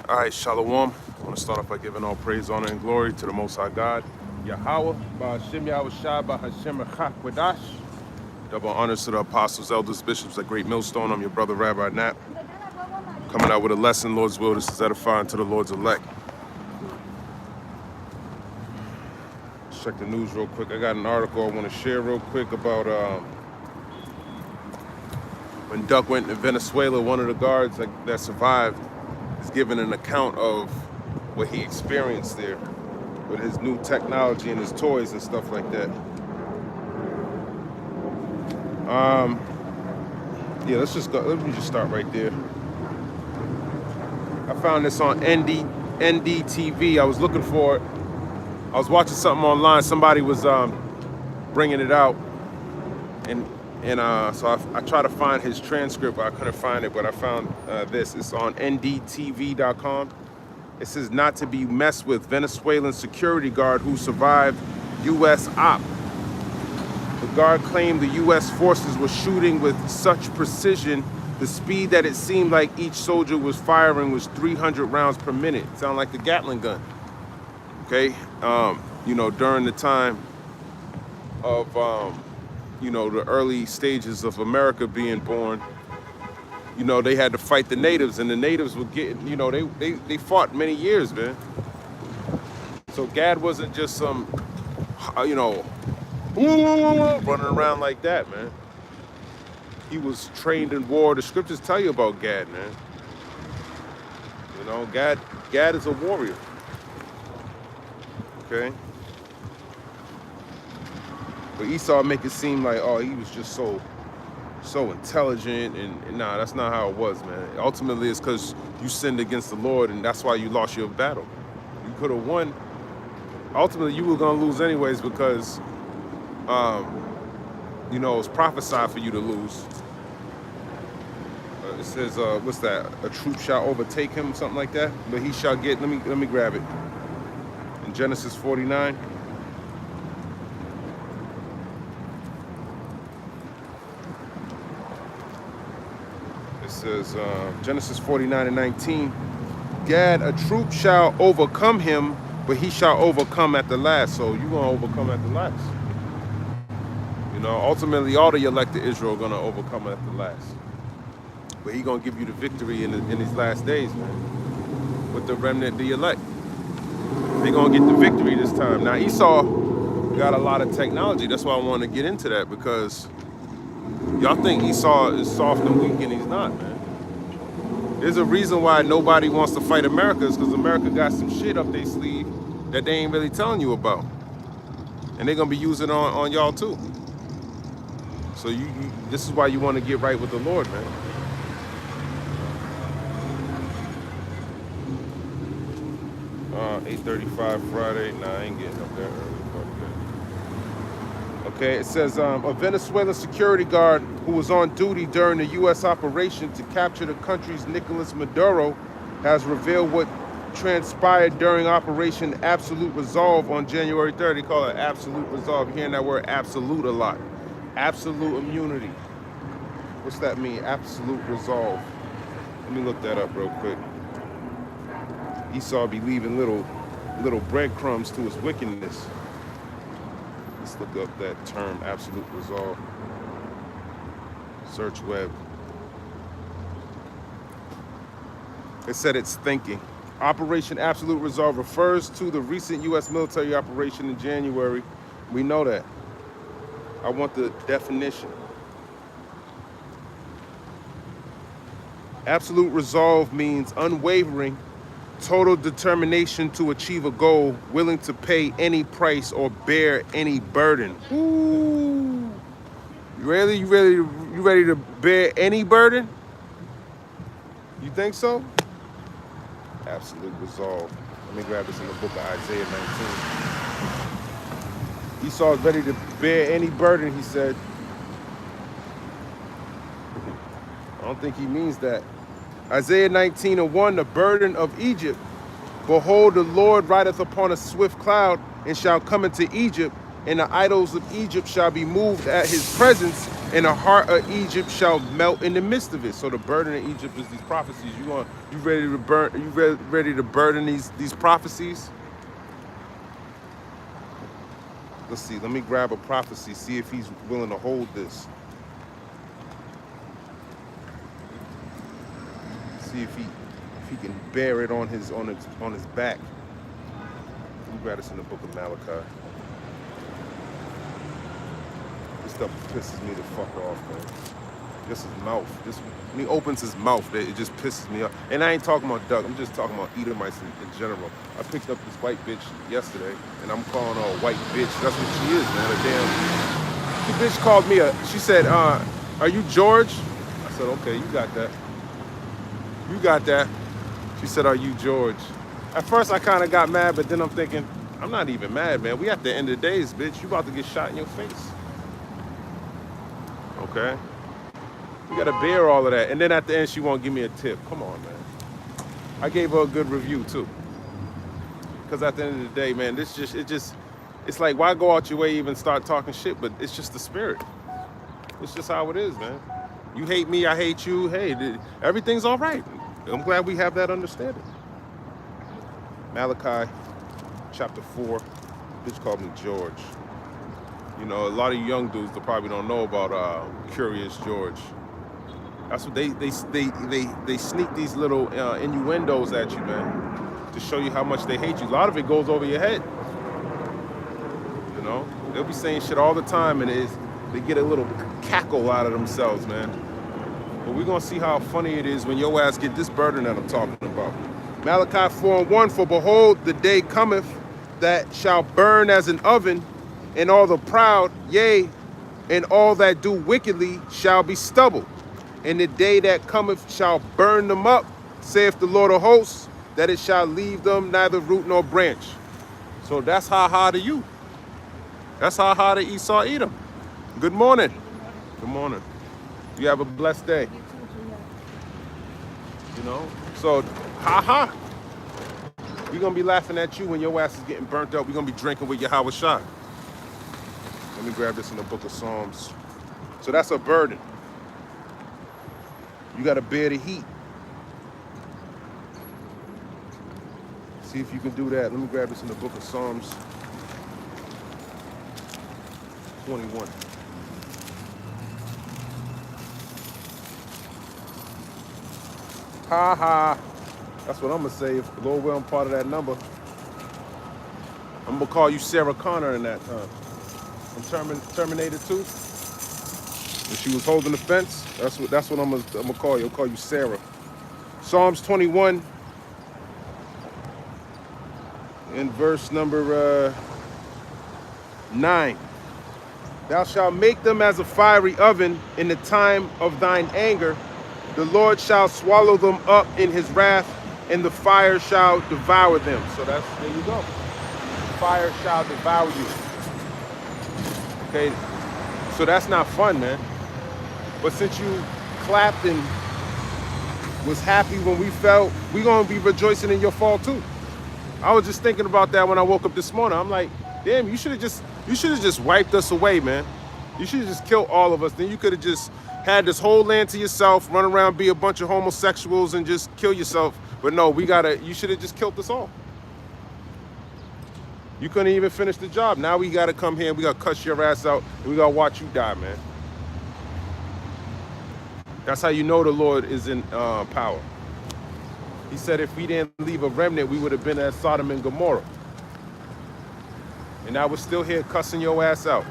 All right, Shalom. I want to start off by giving all praise, honor, and glory to the Most High God, Yahweh, Ba'ashem Yahweh Shai, Ba'ashem Echak Wadash. Double honors to the apostles, elders, bishops at Great Millstone. I'm your brother, Rabbi Nat. Coming out with a lesson, Lord's will. This is edifying to the Lord's elect. Let's check the news real quick. I got an article I want to share real quick about when Duck went to Venezuela. One of the guards that survived is giving an account of what he experienced there with his new technology and his toys and stuff like that. Yeah, let's just go. Let me just start right there. I found this on NDTV. I was looking for it. I was watching something online. Somebody was bringing it out, and so I tried to find his transcript, but I couldn't find it. But I found this. It's on NDTV.com. It says not to be messed with. Venezuelan security guard who survived U.S. op. The guard claimed the U.S. forces were shooting with such precision, the speed that it seemed like each soldier was firing was 300 rounds per minute. Sound like the Gatling gun. Okay, you know, during the time of, you know, the early stages of America being born, you know, they had to fight the natives, and the natives were getting, you know, they fought many years, man. So Gad wasn't just some, you know, running around like that, man. He was trained in war. The scriptures tell you about Gad, man. You know, Gad is a warrior. Okay. But Esau make it seem like, oh, he was just so intelligent, and nah, that's not how it was, man. Ultimately, it's because you sinned against the Lord, and that's why you lost your battle. You could have won. Ultimately, you were gonna lose anyways because, you know, it was prophesied for you to lose. It says, what's that? A troop shall overtake him, something like that. But he shall get. Let me grab it. In Genesis 49. It says, Genesis 49:19. Gad, a troop shall overcome him, but he shall overcome at the last. So you're gonna overcome at the last. You know, ultimately, all the elect of Israel are gonna overcome at the last. But he's gonna give you the victory in these last days, man. With the remnant, the elect. They're gonna get the victory this time. Now Esau got a lot of technology. That's why I want to get into that, because y'all think Esau is soft and weak, and he's not, man. There's a reason why nobody wants to fight America, is because America got some shit up their sleeve that they ain't really telling you about. And they're gonna be using on y'all too. So this is why you want to get right with the Lord, man. 8:35 Friday. Nah, I ain't getting up there early. Okay, it says a Venezuelan security guard who was on duty during the U.S. operation to capture the country's Nicolas Maduro has revealed what transpired during Operation Absolute Resolve on January 3rd. They call it Absolute Resolve. You're hearing that word absolute a lot. Absolute immunity. What's that mean? Absolute resolve. Let me look that up real quick. Esau be leaving little breadcrumbs to his wickedness. Let's look up that term, absolute resolve. Search web. It said it's thinking. Operation Absolute Resolve refers to the recent U.S. military operation in January. We know that. I want the definition. Absolute resolve means unwavering, total determination to achieve a goal, willing to pay any price or bear any burden. Ooh. You ready to bear any burden? You think so? Absolute resolve. Let me grab this in the book of Isaiah 19. Esau is ready to bear any burden, he said. I don't think he means that. Isaiah 19:1, the burden of Egypt. Behold, the Lord rideth upon a swift cloud, and shall come into Egypt, and the idols of Egypt shall be moved at his presence, and the heart of Egypt shall melt in the midst of it. So the burden of Egypt is these prophecies. You ready to burn? Ready to burden these prophecies? Let's see. Let me grab a prophecy. See if he's willing to hold this. See if he can bear it on his back. Let me grab this in the book of Malachi. This stuff pisses me the fuck off, man. Just his mouth. When he opens his mouth, it just pisses me off. And I ain't talking about Doug. I'm just talking about Edomites in general. I picked up this white bitch yesterday, and I'm calling her a white bitch. That's what she is, man. A damn. The bitch called me she said, "Are you George?" I said, "Okay, you got that. You got that." She said, "Are you George?" At first, I kind of got mad, but then I'm thinking, I'm not even mad, man. We at the end of the days, bitch. You about to get shot in your face. Okay? You got to bear all of that. And then at the end, she won't give me a tip. Come on, man. I gave her a good review, too. Because at the end of the day, man, it's like, why go out your way even start talking shit? But it's just the spirit. It's just how it is, man. You hate me, I hate you. Hey, everything's all right. I'm glad we have that understanding. Malachi chapter 4. Bitch called me George. You know, a lot of young dudes that probably don't know about Curious George. That's what they sneak these little innuendos at you, man, to show you how much they hate you. A lot of it goes over your head. You know, they'll be saying shit all the time, and they get a little cackle out of themselves, man. But we're gonna see how funny it is when your ass get this burden that I'm talking about. Malachi 4:1, for behold, the day cometh that shall burn as an oven, and all the proud, yea, and all that do wickedly shall be stubble. And the day that cometh shall burn them up, saith the Lord of hosts, that it shall leave them neither root nor branch. So that's how hard to you. That's how hard to Esau Edom. Good morning. Good morning. You have a blessed day. You know? So, ha. We're going to be laughing at you when your ass is getting burnt up. We're going to be drinking with Yahweh Shai. Let me grab this in the book of Psalms. So that's a burden. You got to bear the heat. See if you can do that. Let me grab this in the book of Psalms 21. Ha. That's what I'm going to say. If the Lord will, I'm part of that number. I'm going to call you Sarah Connor in that time. From Terminator 2. When she was holding the fence, that's what I'm gonna call you. I'll call you Sarah. Psalms 21 in verse number 9. Thou shalt make them as a fiery oven in the time of thine anger. The Lord shall swallow them up in his wrath, and the fire shall devour them. So there you go. Fire shall devour you. Okay, so that's not fun, man. But since you clapped and was happy when we fell, we're gonna be rejoicing in your fall too. I was just thinking about that when I woke up this morning. I'm like, damn, you should have just wiped us away, man. You should have just killed all of us. Then you could have just had this whole land to yourself, run around, be a bunch of homosexuals, and just kill yourself. But no, you should have just killed us all. You couldn't even finish the job. Now we gotta come here and we gotta cuss your ass out and we gotta watch you die, man. That's how you know the Lord is in power. He said if we didn't leave a remnant, we would have been at Sodom and Gomorrah. And now we're still here cussing your ass out.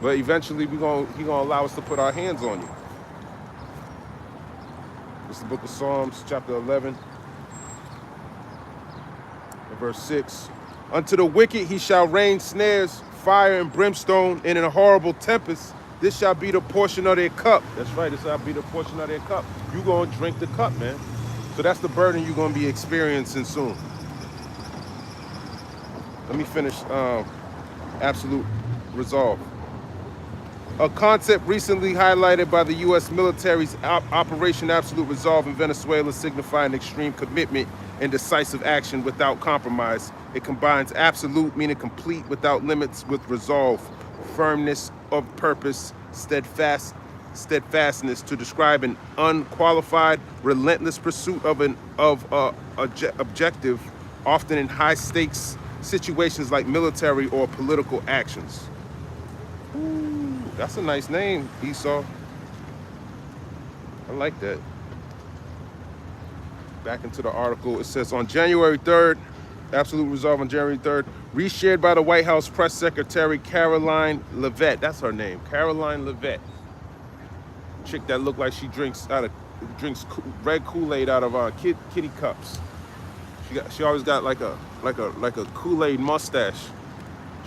But eventually He gonna allow us to put our hands on you. This is the book of Psalms, chapter 11, and verse 6. Unto the wicked he shall rain snares, fire and brimstone, and in a horrible tempest. This shall be the portion of their cup. That's right, this shall be the portion of their cup. You're going to drink the cup, man. So that's the burden you're going to be experiencing soon. Let me finish Absolute Resolve. A concept recently highlighted by the U.S. military's Operation Absolute Resolve in Venezuela, signifying extreme commitment and decisive action without compromise. It combines absolute, meaning complete, without limits, with resolve, firmness of purpose, steadfastness to describe an unqualified, relentless pursuit of an objective, often in high stakes situations like military or political actions. Ooh, that's a nice name, Esau. I like that. Back into the article, it says on January 3rd, absolute resolve on January 3rd, reshared by the White House Press Secretary Caroline Leavitt. That's her name, Caroline Leavitt. Chick that looked like she drinks red Kool-Aid out of kitty cups. She always got like a Kool-Aid mustache.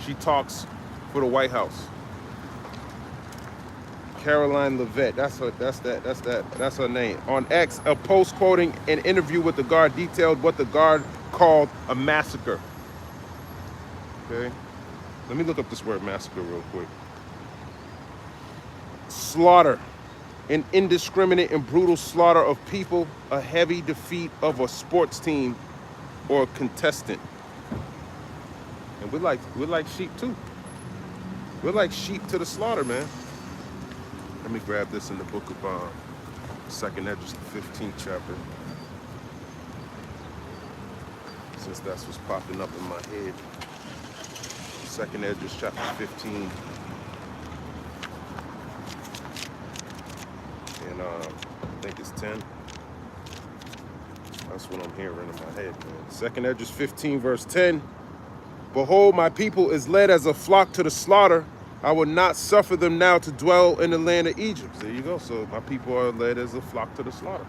She talks for the White House. Caroline Leavitt, that's her name. On X, a post quoting an interview with the Guard detailed what the Guard called a massacre. Okay, let me look up this word massacre real quick. Slaughter, an indiscriminate and brutal slaughter of people, a heavy defeat of a sports team or contestant. And we're like sheep too. We're like sheep to the slaughter, man. Let me grab this in the book of 2nd Esdras, the 15th chapter. Since that's what's popping up in my head. 2nd Esdras, chapter 15. And I think it's 10. That's what I'm hearing in my head, man. 2nd Esdras 15, verse 10. Behold, my people is led as a flock to the slaughter. I will not suffer them now to dwell in the land of Egypt. There you go. So my people are led as a flock to the slaughter.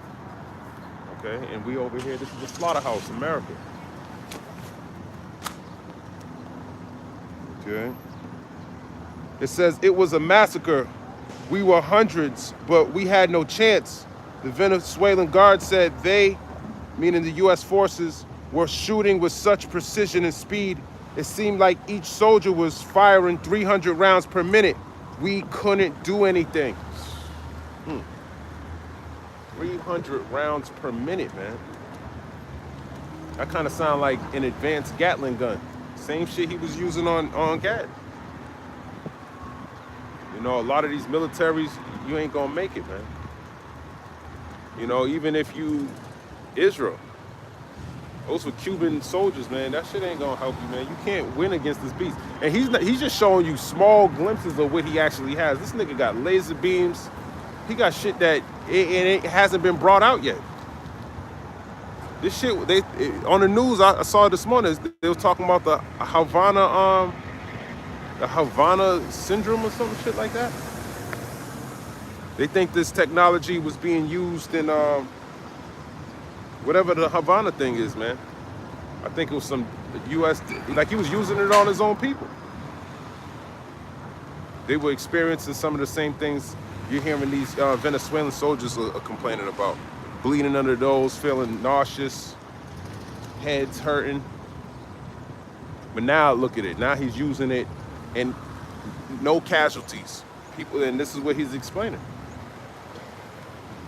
Okay, and we over here, this is the slaughterhouse, America. Okay. It says, it was a massacre. We were hundreds, but we had no chance. The Venezuelan Guard said they, meaning the U.S. forces, were shooting with such precision and speed. It seemed like each soldier was firing 300 rounds per minute. We couldn't do anything. 300 rounds per minute, man. That kind of sound like an advanced Gatling gun. Same shit he was using on Gad. You know, a lot of these militaries, you ain't gonna make it, man. You know, even if you, Israel, those were Cuban soldiers, man. That shit ain't gonna help you, man. You can't win against this beast. And he's just showing you small glimpses of what he actually has. This nigga got laser beams. He got shit that it hasn't been brought out yet. This shit, on the news, I saw it this morning. They were talking about the Havana syndrome or some shit like that. They think this technology was being used in whatever the Havana thing is, man. I think it was some U.S., like he was using it on his own people. They were experiencing some of the same things you're hearing these Venezuelan soldiers are complaining about. Bleeding under the nose, feeling nauseous, heads hurting. But now look at it. Now he's using it and no casualties. People, and this is what he's explaining.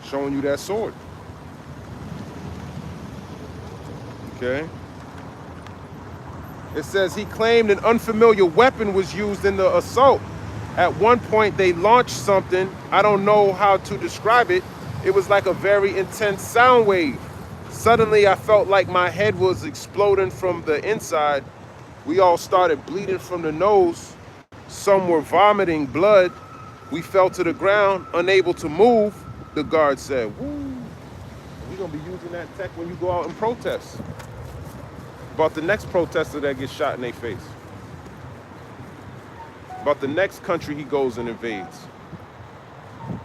Showing you that sword. Okay. It says he claimed an unfamiliar weapon was used in the assault. At one point they launched something. I don't know how to describe it. It was like a very intense sound wave. Suddenly I felt like my head was exploding from the inside. We all started bleeding from the nose. Some were vomiting blood. We fell to the ground, unable to move, the guard said. Woo. We're gonna be using that tech when you go out and protest. About the next protester that gets shot in their face. About the next country he goes and invades.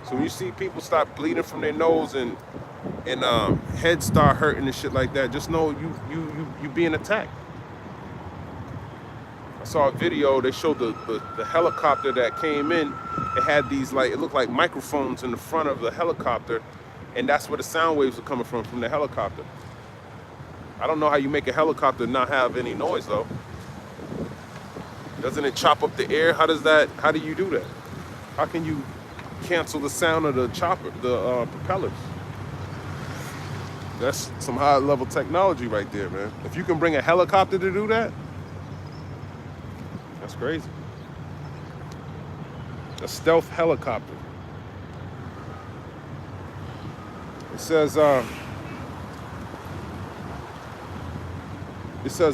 So when you see people start bleeding from their nose and heads start hurting and shit like that, just know you being attacked. I saw a video, they showed the helicopter that came in. It had these, like, it looked like microphones in the front of the helicopter, and that's where the sound waves are coming from the helicopter. I don't know how you make a helicopter not have any noise though. Doesn't it chop up the air? How do you do that? How can you cancel the sound of the chopper, the propellers? That's some high level technology right there, man. If you can bring a helicopter to do that, that's crazy. A stealth helicopter. It says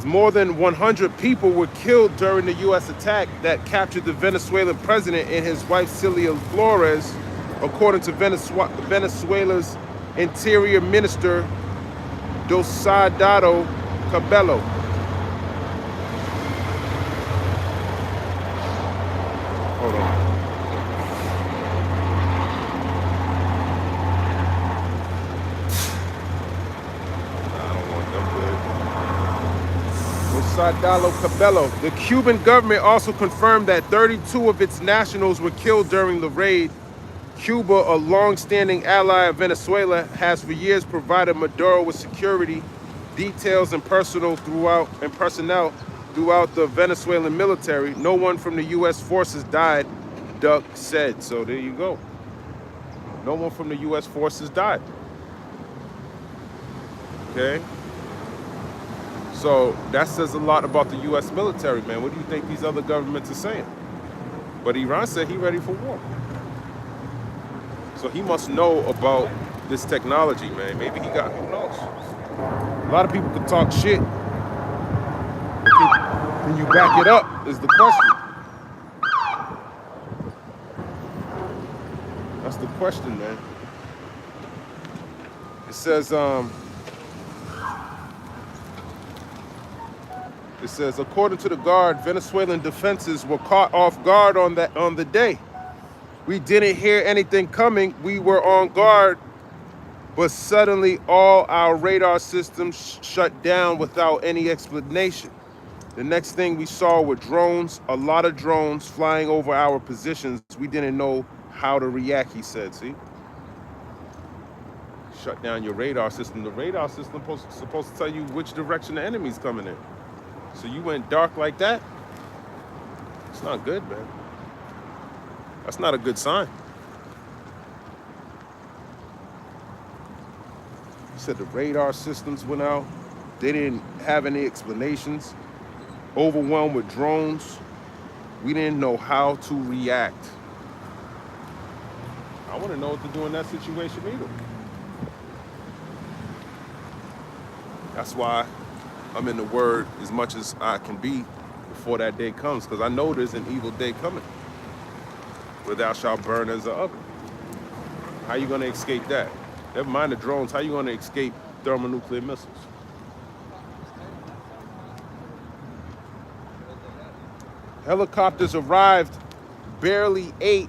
more than 100 people were killed during the U.S. attack that captured the Venezuelan president and his wife Celia Flores, according to Venezuela's Interior Minister Diosdado Cabello. Hold on. Diosdado Cabello. The Cuban government also confirmed that 32 of its nationals were killed during the raid. Cuba, a long-standing ally of Venezuela, has for years provided Maduro with security details and personnel throughout the Venezuelan military. No one from the U.S. forces died, Duck said. So there you go. No one from the U.S. forces died. Okay. So that says a lot about the U.S. military, man. What do you think these other governments are saying? But Iran said he's ready for war. So he must know about this technology, man. Maybe he got, who knows? A lot of people can talk shit. Can you back it up is the question. That's the question, man. It says, according to the Guard, Venezuelan defenses were caught off guard on the day. We didn't hear anything coming. We were on guard, but suddenly all our radar systems shut down without any explanation. The next thing we saw were drones, a lot of drones flying over our positions. We didn't know how to react, he said. See? Shut down your radar system. The radar system is supposed to tell you which direction the enemy's coming in. So you went dark like that? It's not good, man. That's not a good sign. He said the radar systems went out. They didn't have any explanations. Overwhelmed with drones. We didn't know how to react. I want to know what to do in that situation either. That's why I'm in the Word as much as I can be before that day comes, because I know there's an evil day coming where thou shalt burn as an oven. How you going to escape that? Never mind the drones. How you going to escape thermonuclear missiles? Helicopters arrived, barely 8.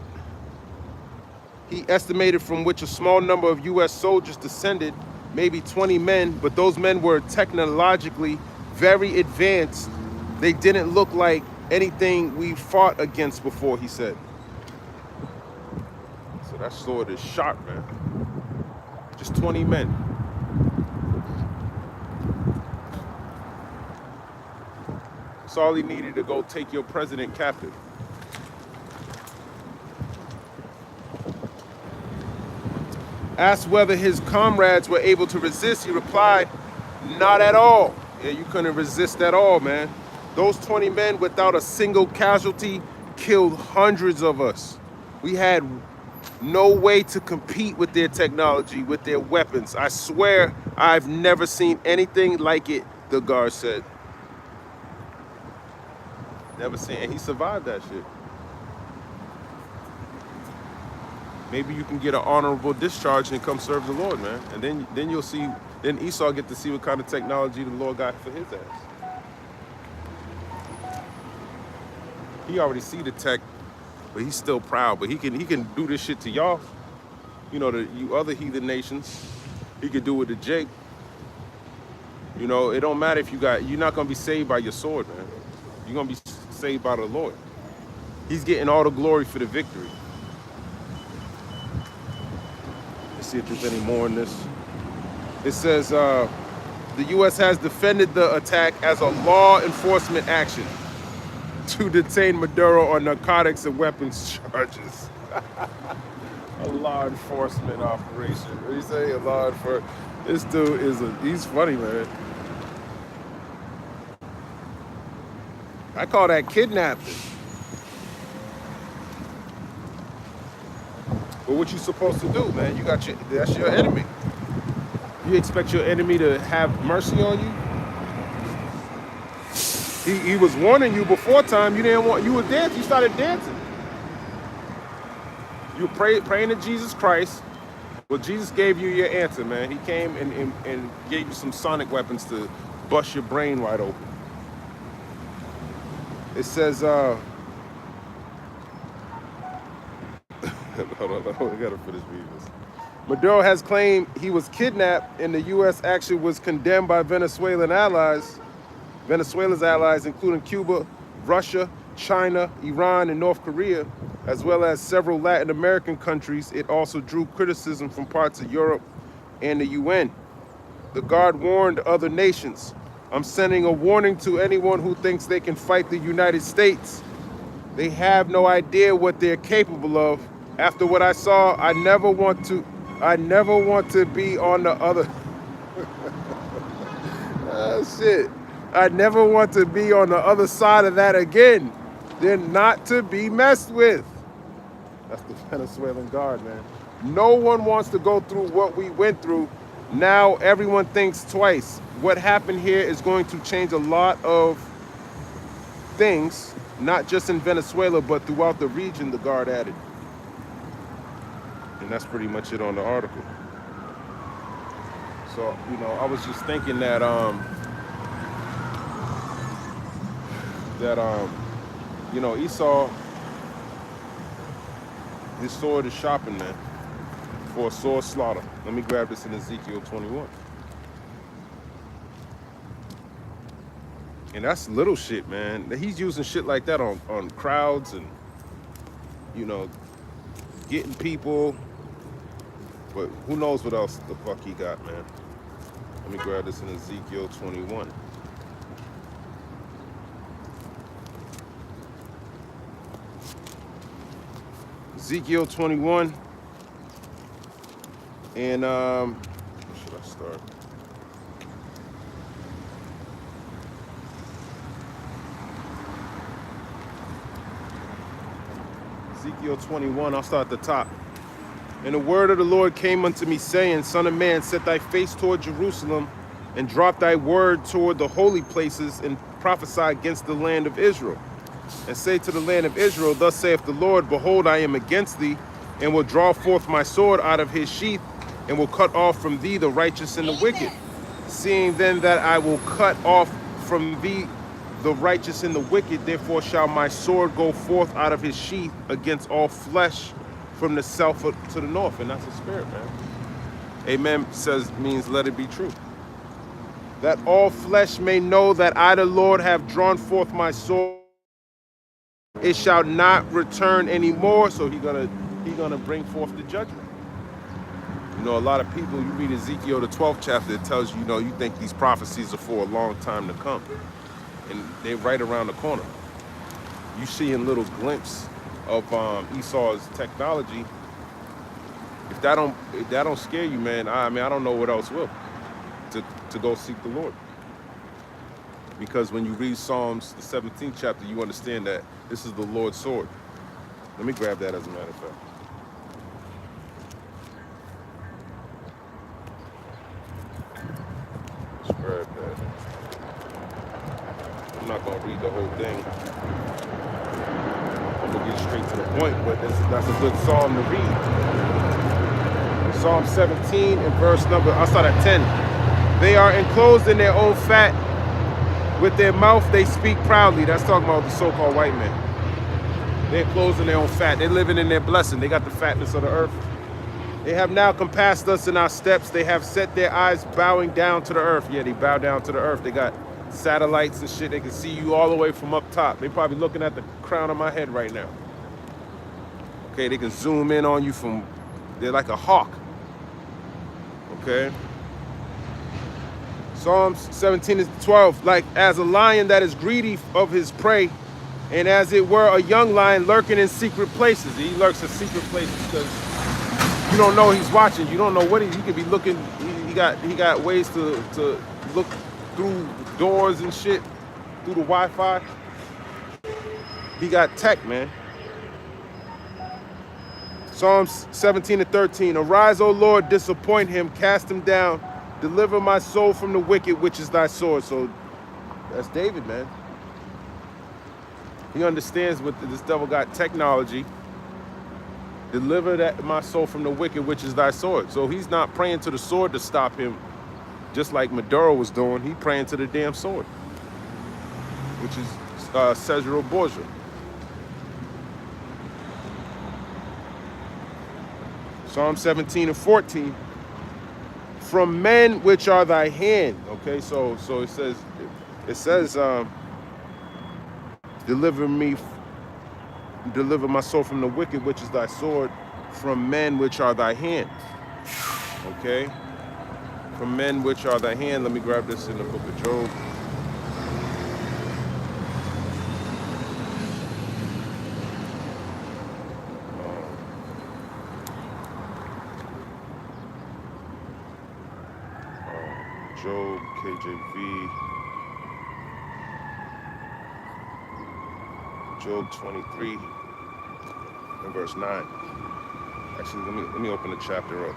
He estimated, from which a small number of U.S. soldiers descended, maybe 20 men, but those men were technologically very advanced. They didn't look like anything we fought against before, he said. So that sword is sharp, man. Just 20 men. That's all he needed to go take your president captive. Asked whether his comrades were able to resist, he replied, not at all. Yeah, you couldn't resist at all, man. Those 20 men, without a single casualty, killed hundreds of us. We had no way to compete with their technology, with their weapons. I swear I've never seen anything like it, the guard said. Never seen, and he survived that shit. Maybe you can get an honorable discharge and come serve the Lord, man. And then you'll see, then Esau get to see what kind of technology the Lord got for his ass. He already see the tech, but he's still proud. But he can do this shit to y'all. You know, you other heathen nations. He could do it to Jake. You know, it don't matter if you're not gonna be saved by your sword, man. You're gonna be saved by the Lord. He's getting all the glory for the victory. Let's see if there's any more in this. It says the U.S. has defended the attack as a law enforcement action to detain Maduro on narcotics and weapons charges. A law enforcement operation. What do you say? A law enforcement. This dude he's funny, man. I call that kidnapping. But what you supposed to do, man? That's your enemy. You expect your enemy to have mercy on you? He was warning you before time. You were dancing. You started dancing. You were praying to Jesus Christ. Well, Jesus gave you your answer, man. He came and gave you some sonic weapons to bust your brain wide open. It says, hold on, I gotta finish reading this. Maduro has claimed he was kidnapped, and the U.S. actually was condemned by Venezuela's allies, including Cuba, Russia, China, Iran, and North Korea, as well as several Latin American countries. It also drew criticism from parts of Europe and the UN. The Guard warned other nations, "I'm sending a warning to anyone who thinks they can fight the United States. They have no idea what they're capable of. After what I saw, I never want to be on the other." Oh, shit. I never want to be on the other side of that again. They're not to be messed with. That's the Venezuelan Guard, man. No one wants to go through what we went through. Now everyone thinks twice. What happened here is going to change a lot of things, not just in Venezuela, but throughout the region, the Guard added. And that's pretty much it on the article. So, I was just thinking that, Esau, his sword is shopping, man, for a sword slaughter. Let me grab this in Ezekiel 21. And that's little shit, man. He's using shit like that on crowds and, getting people. But who knows what else the fuck he got, man. Let me grab this in Ezekiel 21. Ezekiel 21. And where should I start? Ezekiel 21, I'll start at the top. And the word of the Lord came unto me, saying, Son of man, set thy face toward Jerusalem, and drop thy word toward the holy places, and prophesy against the land of Israel. And say to the land of Israel, Thus saith the Lord, Behold, I am against thee, and will draw forth my sword out of his sheath, and will cut off from thee the righteous and the wicked. Seeing then that I will cut off from thee the righteous and the wicked, therefore shall my sword go forth out of his sheath against all flesh, from the south to the north. And that's the spirit, man. Amen means let it be true. That all flesh may know that I, the Lord, have drawn forth my sword. It shall not return anymore. So he's gonna bring forth the judgment. A lot of people, you read Ezekiel, the 12th chapter, it tells you, you think these prophecies are for a long time to come. And they're right around the corner. You see in little glimpses of Esau's technology. If that don't scare you, man, I don't know what else will. To go seek the Lord. Because when you read Psalms, the 17th chapter, you understand that this is the Lord's sword. Let me grab that as a matter of fact. Let's grab that. I'm not gonna read the whole thing. I'm gonna get straight to the point, but that's a good psalm to read. Psalm 17 and verse number, I'll start at 10. They are enclosed in their own fat. With their mouth they speak proudly. That's talking about the so-called white man. They're enclosed in their own fat. They're living in their blessing. They got the fatness of the earth. They have now compassed us in our steps. They have set their eyes bowing down to the earth. Yeah, they bow down to the earth. They got satellites and shit. They can see you all the way from up top. They're probably looking at the crown of my head right now. Okay, they can zoom in on you from, they're like a hawk. Okay. Psalms 17 and 12, like as a lion that is greedy of his prey, and as it were a young lion lurking in secret places. He lurks in secret places because you don't know he's watching. You don't know what he could be looking. got ways to look through doors and shit, through the Wi-Fi. He got tech, man. Psalms 17:13. Arise, O Lord, disappoint him, cast him down, deliver my soul from the wicked, which is thy sword. So that's David, man. He understands what this devil got technology. Deliver my soul from the wicked, which is thy sword. So he's not praying to the sword to stop him, just like Maduro was doing. He praying to the damn sword, which is Cesaro Borgia. Psalm 17:14. From men which are thy hand. Okay, so it says deliver my soul from the wicked, which is thy sword, from men which are thy hand. Okay? From men which are thy hand. Let me grab this in the book of Job. Job, KJV. Job 23 and verse 9. Actually, let me open the chapter up.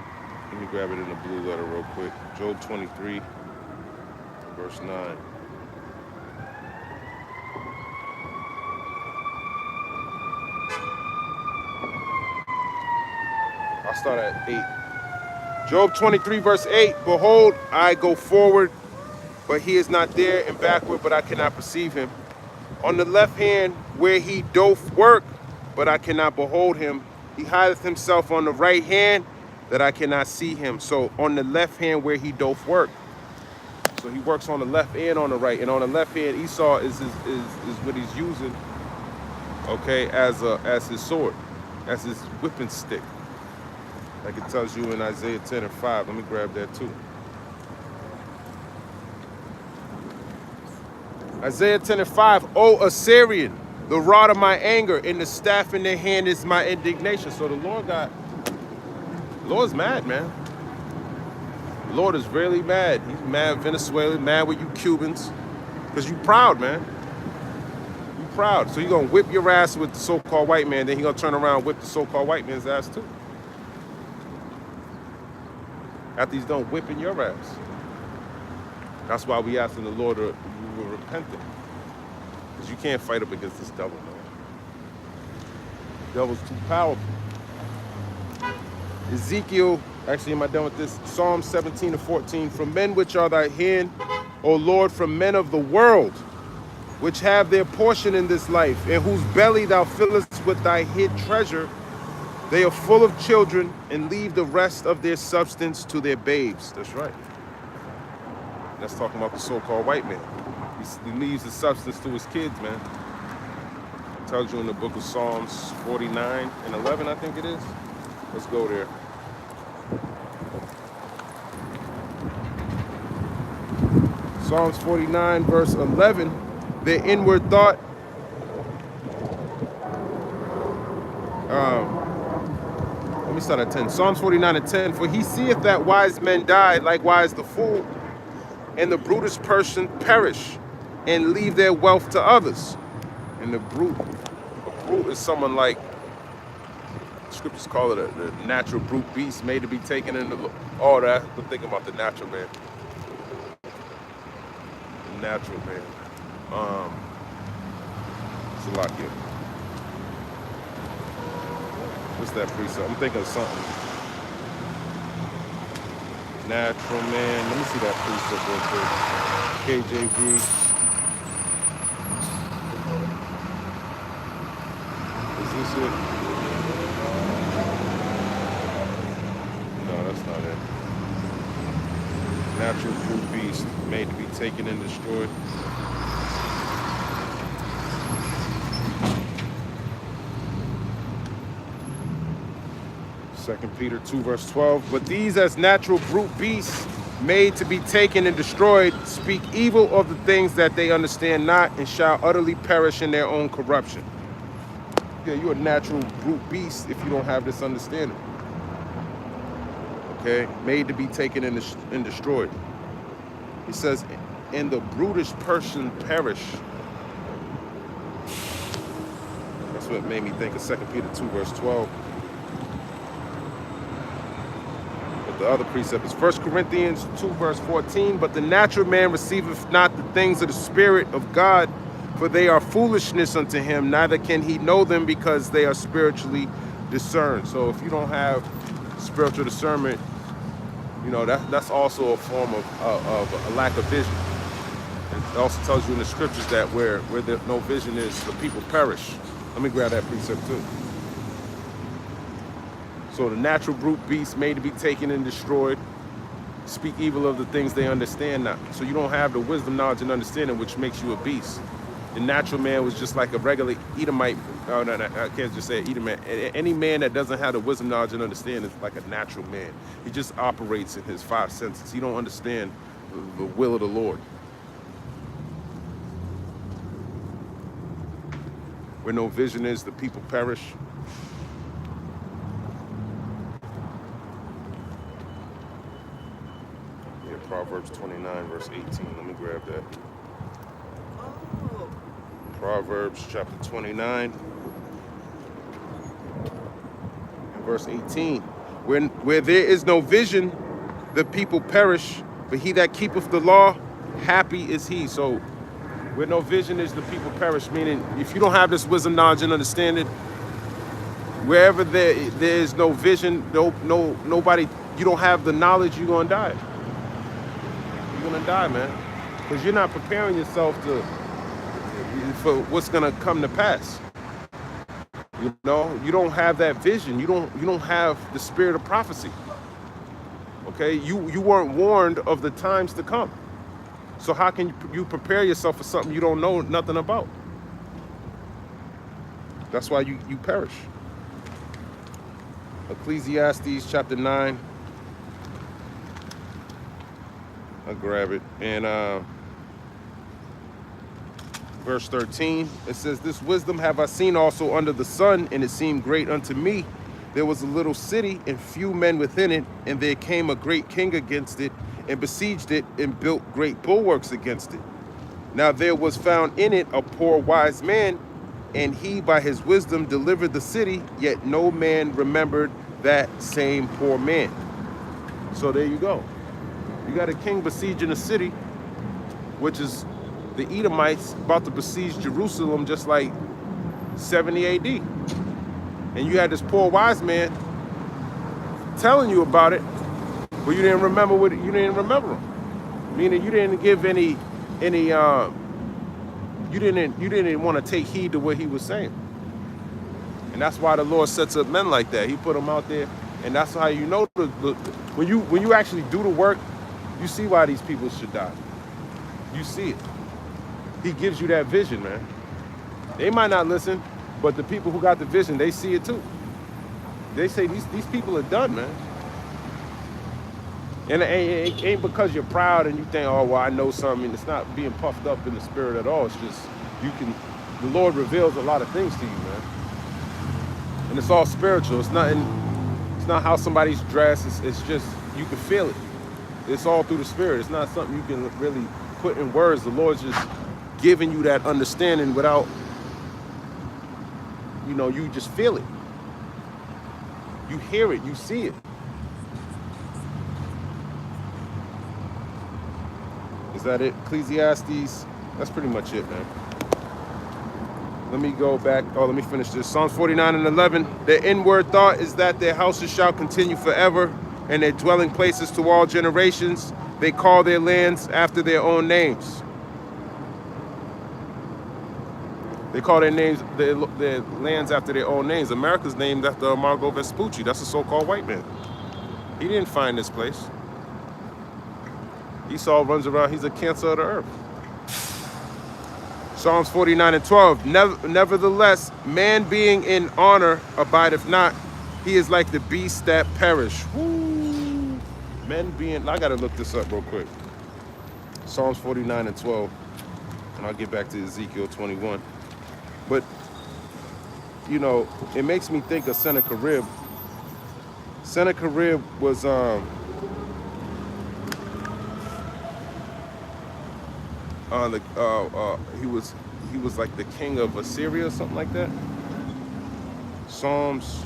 Let me grab it in the blue letter real quick. Job 23, verse 9. I'll start at 8. Job 23, verse 8. Behold, I go forward, but he is not there, and backward, but I cannot perceive him. On the left hand, where he doth work, but I cannot behold him. He hideth himself on the right hand, that I cannot see him. So on the left hand, where he doth work. So he works on the left and on the right. And on the left hand, Esau is what he's using, okay, as his sword, as his whipping stick. Like it tells you in Isaiah 10 and 5. Let me grab that too. Isaiah 10 and 5, O Assyrian, the rod of my anger, and the staff in their hand is my indignation. So the Lord's mad, man. The Lord is really mad. He's mad Venezuela, mad with you Cubans, because you proud, man. You proud. So you're going to whip your ass with the so-called white man, then he's going to turn around and whip the so-called white man's ass too. After he's done whipping your ass. That's why we asking the Lord to repenting. Because you can't fight up against this devil, man. The devil's too powerful. Ezekiel, actually, am I done with this? Psalm 17:14. From men which are thy hand, O Lord, from men of the world, which have their portion in this life, in whose belly thou fillest with thy hid treasure, they are full of children, and leave the rest of their substance to their babes. That's right. That's talking about the so-called white man. He leaves the substance to his kids, man. It tells you in the book of Psalms 49 and 11, I think it is. Let's go there. Psalms 49, verse 11. Their inward thought. Let me start at 10. Psalms 49 and 10. For he seeth that wise men die, likewise the fool, and the brutish person perish, and leave their wealth to others. And a brute is someone like, scriptures call it a natural brute beast made to be taken into all that. But think about the natural man. The natural man. It's a lot here. What's that precept? I'm thinking of something. Natural man. Let me see that precept real quick. KJV. Is this it? No, that's not it. Natural brute beast made to be taken and destroyed. 2 Peter 2, verse 12. But these as natural brute beasts, made to be taken and destroyed, speak evil of the things that they understand not, and shall utterly perish in their own corruption. Yeah, you're a natural brute beast if you don't have this understanding. okay? Made to be taken and destroyed. He says, and the brutish person perish. That's what made me think of 2 Peter 2, verse 12. But the other precept is 1 Corinthians 2, verse 14. But the natural man receiveth not the things of the Spirit of God, for they are foolishness unto him, neither can he know them because they are spiritually discerned. So if you don't have spiritual discernment, you know, that's also a form of a lack of vision. It also tells you in the scriptures that where no vision is, the people perish. Let me grab that precept too. So the natural brute beast made to be taken and destroyed, speak evil of the things they understand not. So you don't have the wisdom, knowledge, and understanding, which makes you a beast. The natural man was just like a regular Edomite. Oh, no, I can't just say Edomite. Any man that doesn't have the wisdom, knowledge, and understanding is like a natural man. He just operates in his five senses. He don't understand the will of the Lord. Where no vision is, the people perish. Yeah, Proverbs 29, verse 18. Let me grab that. Proverbs chapter 29, verse 18. Where there is no vision, the people perish, but he that keepeth the law, happy is he. So where no vision is, the people perish, meaning if you don't have this wisdom, knowledge, and understanding, wherever there is no vision, nobody, you don't have the knowledge, you're gonna die. You're gonna die, man, because you're not preparing yourself for what's gonna come to pass. You know, you don't have that vision. You don't have the spirit of prophecy. Okay, you weren't warned of the times to come. So how can you prepare yourself for something you don't know nothing about? That's why you perish. Ecclesiastes chapter 9. I'll grab it. And verse 13, it says, this wisdom have I seen also under the sun, and it seemed great unto me. There was a little city, and few men within it, and there came a great king against it, and besieged it, and built great bulwarks against it. Now there was found in it a poor wise man, and he by his wisdom delivered the city, yet no man remembered that same poor man. So there you go. You got a king besieging a city, which is the Edomites about to besiege Jerusalem just like 70 AD. And you had this poor wise man telling you about it, but you didn't remember you didn't remember him. Meaning you didn't give any you didn't want to take heed to what he was saying. And that's why the Lord sets up men like that. He put them out there, and that's how you know when you actually do the work, you see why these people should die. You see it. He gives you that vision, man. They might not listen, but the people who got the vision, they see it too. They say these people are done, man. And it ain't because you're proud and you think, oh, well, I know something. It's not being puffed up in the spirit at all. It's just the Lord reveals a lot of things to you, man. And it's all spiritual. It's not how somebody's dressed. It's just, you can feel it. It's all through the spirit. It's not something you can really put in words. The Lord's just giving you that understanding without, you just feel it. You hear it, you see it. Is that it? Ecclesiastes, that's pretty much it, man. Let me go back, let me finish this. Psalms 49 and 11, their inward thought is that their houses shall continue forever, and their dwelling places to all generations. They call their lands after their own names. They call their lands after their own names. America's named after Margot Vespucci. That's a so-called white man. He didn't find this place. Esau runs around, he's a cancer of the earth. Psalms 49 and 12, nevertheless, man being in honor abideth not. He is like the beasts that perish. Woo. Men being, I gotta look this up real quick. Psalms 49 and 12, and I'll get back to Ezekiel 21. But, it makes me think of Seneca Rib Sennacherib was he was like the king of Assyria or something like that. Psalms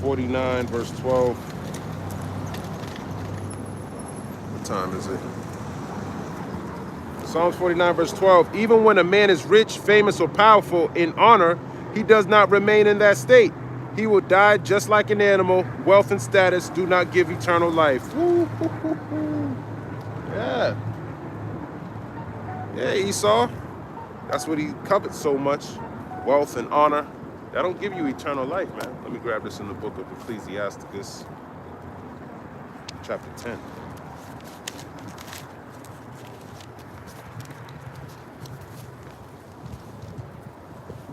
49 verse 12. What time is it? Psalms 49 verse 12. Even when a man is rich, famous, or powerful in honor, he does not remain in that state. He will die just like an animal. Wealth and status do not give eternal life. Woo, hoo, hoo, hoo. Yeah. Yeah, Esau. That's what he coveted so much. Wealth and honor. That don't give you eternal life, man. Let me grab this in the book of Ecclesiasticus, chapter 10.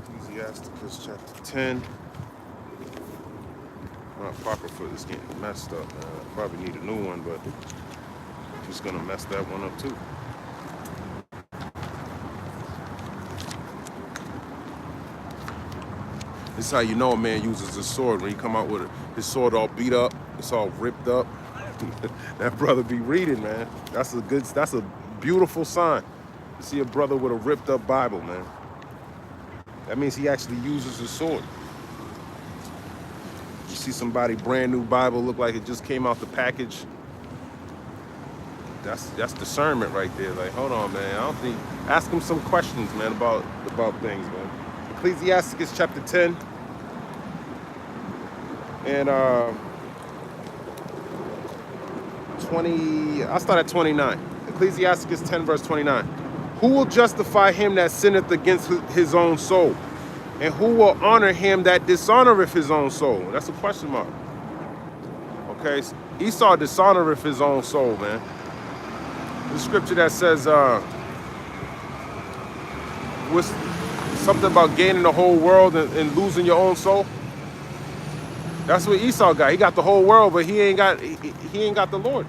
Ecclesiasticus chapter 10. My apocrypha is getting messed up, man. I probably need a new one, but I'm just gonna mess that one up too. This is how you know a man uses his sword. When he come out with his sword all beat up, it's all ripped up. That brother be reading, man. That's a beautiful sign. To see a brother with a ripped up Bible, man. That means he actually uses his sword. You see somebody brand new Bible look like it just came out the package. That's discernment right there. Like, hold on, man. I don't think. Ask him some questions, man, about things, man. Ecclesiasticus chapter 10 and 20. I'll start at 29. Ecclesiasticus 10 verse 29. Who will justify him that sinneth against his own soul? And who will honor him that dishonoreth his own soul? That's a question mark. Okay, Esau dishonoreth his own soul, man. The scripture that says, what's something about gaining the whole world and losing your own soul? That's what Esau got. He got the whole world, but he ain't got the Lord.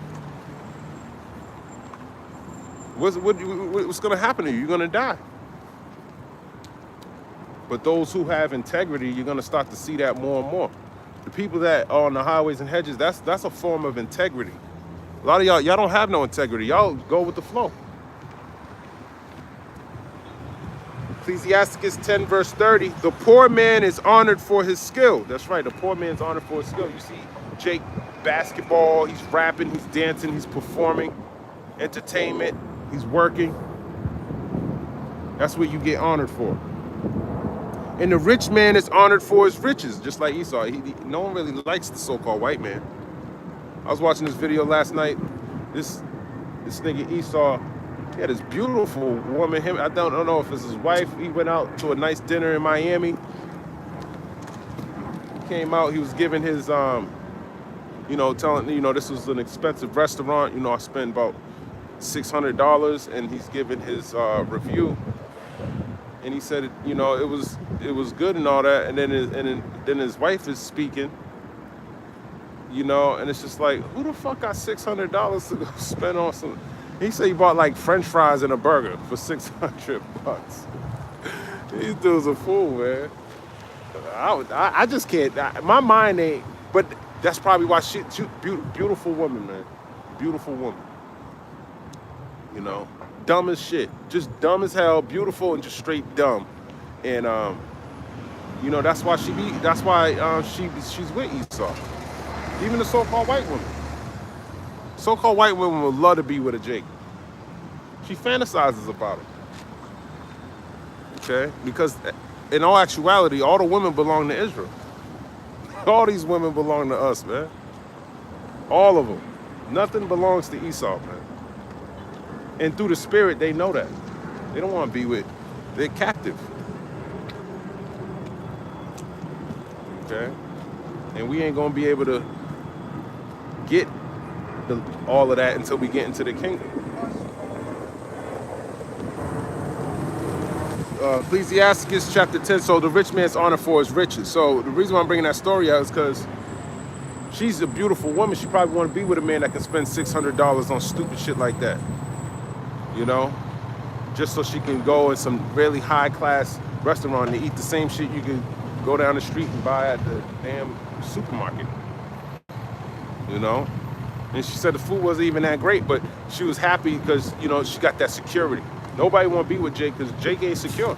What's gonna happen to you? You're gonna die. But those who have integrity, you're gonna start to see that more and more. The people that are on the highways and hedges, that's a form of integrity. A lot of y'all don't have no integrity. Y'all go with the flow. Ecclesiasticus 10 verse 30. The poor man is honored for his skill. That's right. The poor man's honored for his skill. You see Jake basketball. He's rapping. He's dancing. He's performing. Entertainment. He's working. That's what you get honored for. And the rich man is honored for his riches, just like Esau. No one really likes the so-called white man. I was watching this video last night. This nigga Esau, he had this beautiful woman. I don't know if it's his wife. He went out to a nice dinner in Miami. He came out. He was giving his, telling, this was an expensive restaurant. I spent about $600, and he's giving his review. And he said, it was good and all that. And then his wife is speaking. And it's just like, who the fuck got $600 to go spend on some? He said he bought like French fries and a burger for $600. These dudes are fool, man. I just can't. My mind ain't. But that's probably why she beautiful woman, man. Beautiful woman. Dumb as shit. Just dumb as hell. Beautiful and just straight dumb. And that's why she's with Esau. Even the so-called white woman. So-called white women would love to be with a Jake. She fantasizes about it. Okay? Because in all actuality, all the women belong to Israel. All these women belong to us, man. All of them. Nothing belongs to Esau, man. And through the spirit, they know that. They don't want to be with. They're captive. Okay? And we ain't going to be able to get all of that until we get into the kingdom. Ecclesiasticus chapter 10. So the rich man's honored for his riches. So the reason why I'm bringing that story out is because she's a beautiful woman. She probably want to be with a man that can spend $600 on stupid shit like that. Just so she can go in some really high class restaurant and eat the same shit you could go down the street and buy at the damn supermarket, you know? And she said the food wasn't even that great, but she was happy because, you know, she got that security. Nobody want to be with Jake because Jake ain't secure.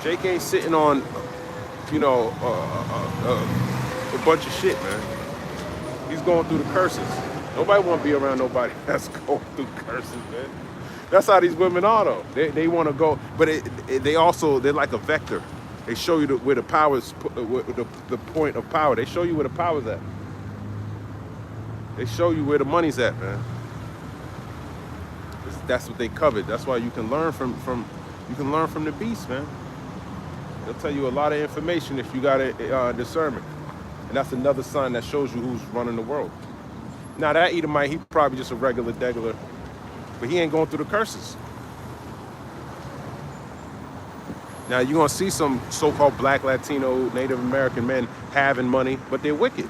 Jake ain't sitting on, you know, a bunch of shit, man. He's going through the curses. Nobody want to be around nobody that's going through curses, man. That's how these women are, though. They want to go, but they're like a vector. They show you where the power is, the point of power. They show you where the power's at. They show you where the money's at, man. That's what they covet. That's why you can learn from the beast, man. They'll tell you a lot of information if you got a discernment. And that's another sign that shows you who's running the world. Now that Edomite, he probably just a regular degular, but he ain't going through the curses. Now you're gonna see some so-called black, Latino, Native American men having money, but they're wicked.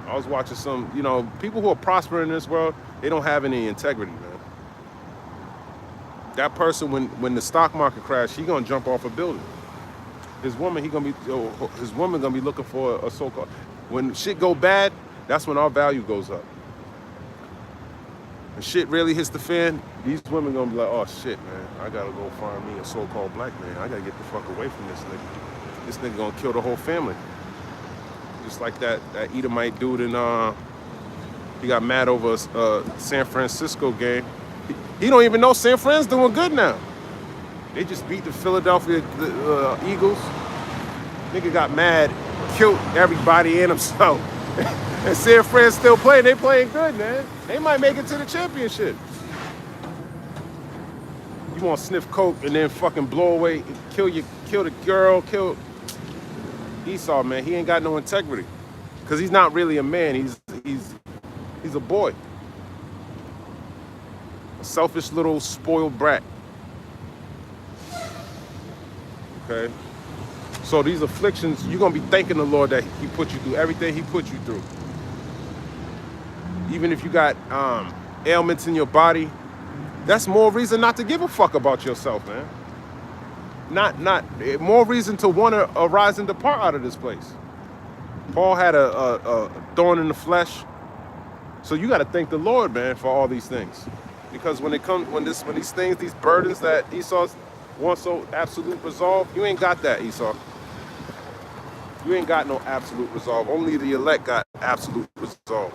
I was watching some, you know, people who are prospering in this world, they don't have any integrity, man. That person, when the stock market crash, he gonna jump off a building. His woman gonna be looking for a so-called. When shit go bad, that's when our value goes up. When shit really hits the fan, these women gonna be like, oh shit, man, I gotta go find me a so-called black man. I gotta get the fuck away from this nigga. This nigga gonna kill the whole family. Just like that Edomite dude in, he got mad over a San Francisco game. He don't even know San Fran's doing good now. They just beat the Philadelphia Eagles. Nigga got mad, killed everybody and himself. And San Fran's still playing. They playing good, man. They might make it to the championship. You want to sniff coke and then fucking blow away, kill the girl, kill Esau, man. He ain't got no integrity. Because he's not really a man. He's a boy. A selfish little spoiled brat. Okay? So these afflictions, you're going to be thanking the Lord that he put you through everything he put you through. Even if you got ailments in your body, that's more reason not to give a fuck about yourself, man. Not more reason to want to arise and depart out of this place. Paul had a thorn in the flesh. So you got to thank the Lord, man, for all these things. Because when these things, these burdens that Esau wants so absolute resolve, you ain't got that, Esau. You ain't got no absolute resolve. Only the elect got absolute resolve.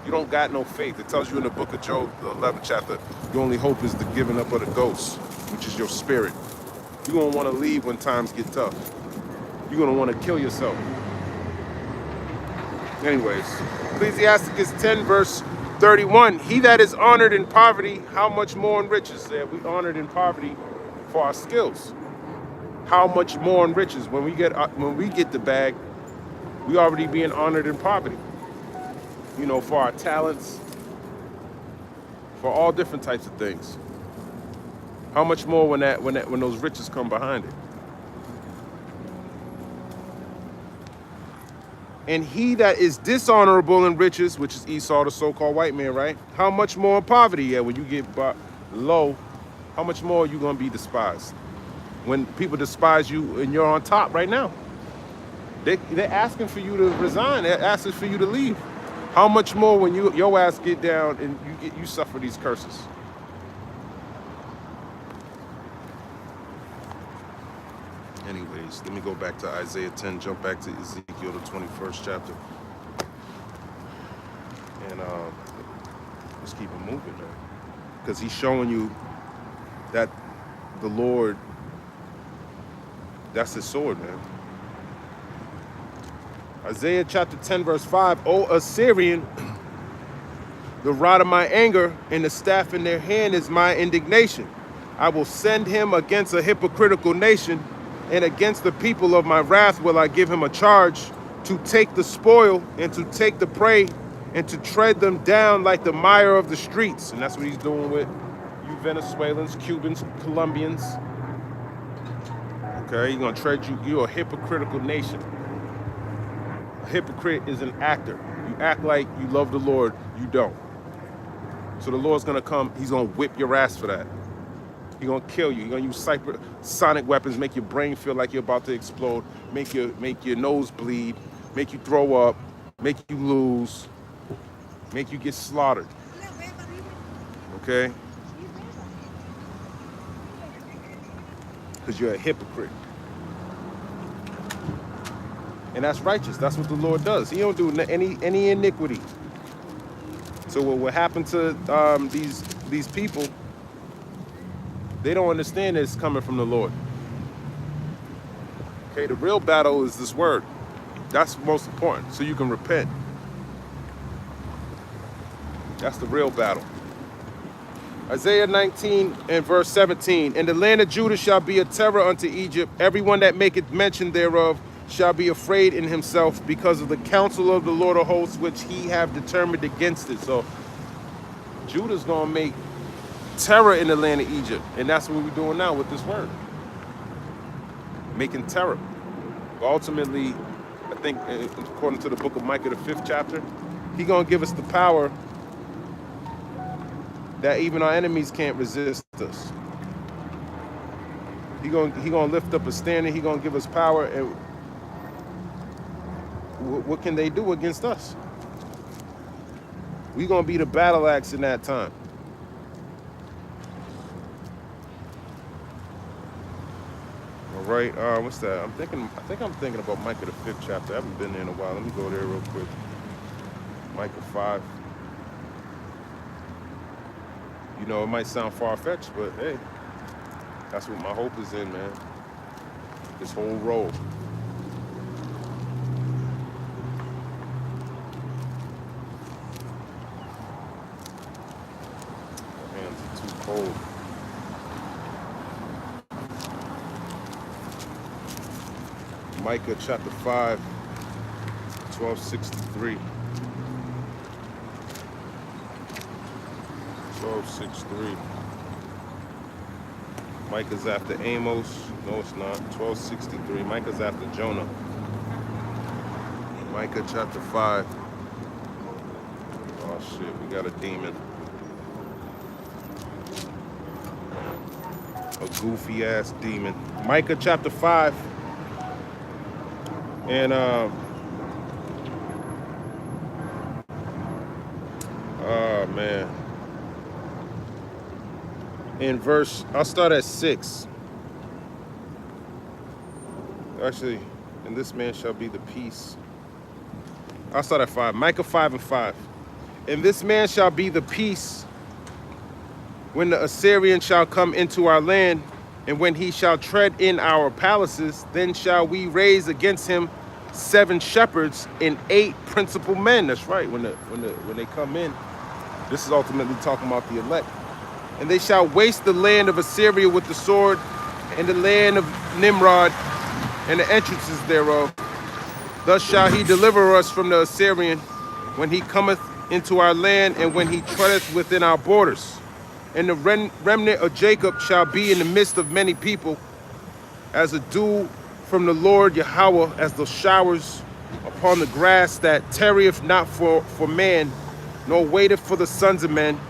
You don't got no faith. It tells you in the book of Job, the 11th chapter, your only hope is the giving up of the ghost, which is your spirit. You're going to want to leave when times get tough. You're going to want to kill yourself. Anyways, Ecclesiasticus 10 verse 31, he that is honored in poverty, how much more in riches? Yeah, we honored in poverty for our skills. How much more in riches? When we get the bag, we already being honored in poverty. You know, for our talents, for all different types of things. How much more when those riches come behind it? And he that is dishonorable in riches, which is Esau, the so-called white man, right? How much more in poverty? Yeah, when you get low, how much more are you gonna be despised? When people despise you and you're on top right now, they're asking for you to resign. They're asking for you to leave. How much more when your ass get down and you suffer these curses? Anyways, let me go back to Isaiah 10, jump back to Ezekiel, the 21st chapter. And let's keep it moving, man. Because he's showing you that the Lord, that's his sword, man. Isaiah chapter 10, verse 5, O Assyrian, the rod of my anger and the staff in their hand is my indignation. I will send him against a hypocritical nation, and against the people of my wrath will I give him a charge to take the spoil and to take the prey and to tread them down like the mire of the streets. And that's what he's doing with you Venezuelans, Cubans, Colombians. Okay, he's gonna tread you. You're a hypocritical nation. A hypocrite is an actor. You act like you love the Lord, you don't. So the Lord's gonna come, he's gonna whip your ass for that. He's gonna kill you. He's gonna use sonic weapons, make your brain feel like you're about to explode, make your nose bleed, make you throw up, make you lose, make you get slaughtered. Okay? Because you're a hypocrite. And that's righteous. That's what the Lord does. He don't do any iniquity. So what will happen to these people? They don't understand that it's coming from the Lord. Okay, the real battle is this word. That's most important, so you can repent. That's the real battle. Isaiah 19 and verse 17. And the land of Judah shall be a terror unto Egypt. Everyone that maketh mention thereof shall be afraid in himself because of the counsel of the Lord of hosts, which he have determined against it. So Judah's going to make terror in the land of Egypt. And that's what we're doing now with this word. Making terror. But ultimately, I think, according to the book of Micah, the 5th chapter, he's going to give us the power that even our enemies can't resist us. He gonna lift up a standard. He gonna give us power. And what can they do against us? We gonna be the battle axe in that time. All right. What's that? I think I'm thinking about Micah the 5th chapter. I haven't been there in a while. Let me go there real quick. Micah 5. You know, it might sound far-fetched, but hey, that's what my hope is in, man. This whole road. My hands are too cold. Micah chapter 5, 1263. 12:6:3. Micah's after Amos. No, it's not. 12:63. Micah's after Jonah. Micah chapter 5. Oh shit, we got a demon. A goofy ass demon. Micah chapter 5. And oh man. In verse, I'll start at 6. Actually, and this man shall be the peace. I'll start at 5. Micah 5 and 5. And this man shall be the peace when the Assyrian shall come into our land, and when he shall tread in our palaces, then shall we raise against him 7 shepherds and 8 principal men. That's right. When they come in, this is ultimately talking about the elect. And they shall waste the land of Assyria with the sword, and the land of Nimrod, and the entrances thereof. Thus shall he deliver us from the Assyrian, when he cometh into our land, and when he treadeth within our borders. And the remnant of Jacob shall be in the midst of many people, as a dew from the Lord Yahweh, as the showers upon the grass, that tarrieth not for man, nor waiteth for the sons of men.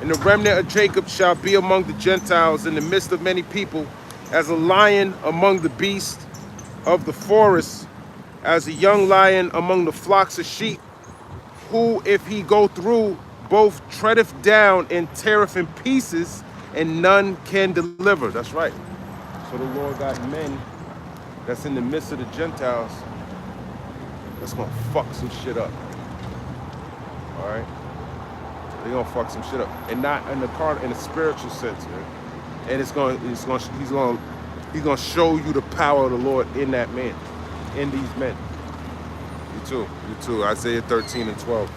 And the remnant of Jacob shall be among the Gentiles in the midst of many people, as a lion among the beasts of the forest, as a young lion among the flocks of sheep, who, if he go through, both treadeth down and teareth in pieces, and none can deliver. That's right. So the Lord got men that's in the midst of the Gentiles that's gonna fuck some shit up. All right? They're gonna fuck some shit up, and not in the spiritual sense, man. And he's gonna show you the power of the Lord in that man, in these men. You too. Isaiah 13 and 12.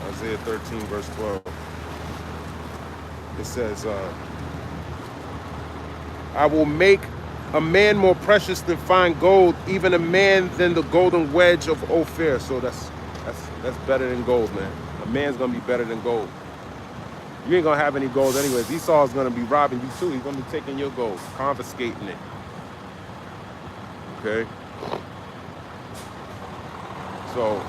Isaiah 13 verse 12. It says, I will make a man more precious than fine gold, even a man than the golden wedge of Ophir. So that's better than gold, man. A man's gonna be better than gold. You ain't gonna have any gold anyways. Esau's gonna be robbing you too. He's gonna be taking your gold, confiscating it. Okay? So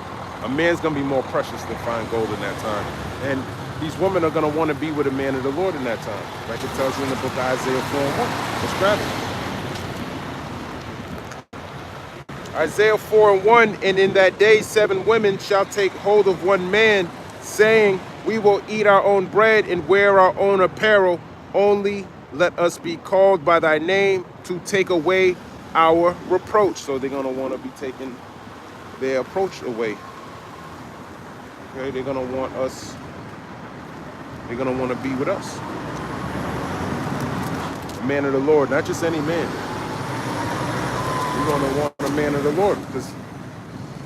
A man's going to be more precious than fine gold in that time. And these women are going to want to be with a man of the Lord in that time. Like it tells you in the book of Isaiah 4:1. Let's grab it. Isaiah 4:1, and in that day 7 women shall take hold of one man, saying, we will eat our own bread and wear our own apparel. Only let us be called by thy name to take away our reproach. So they're going to want to be taking their approach away. Okay, they're going to want us, they're going to want to be with us. A man of the Lord, not just any man. You're going to want a man of the Lord, because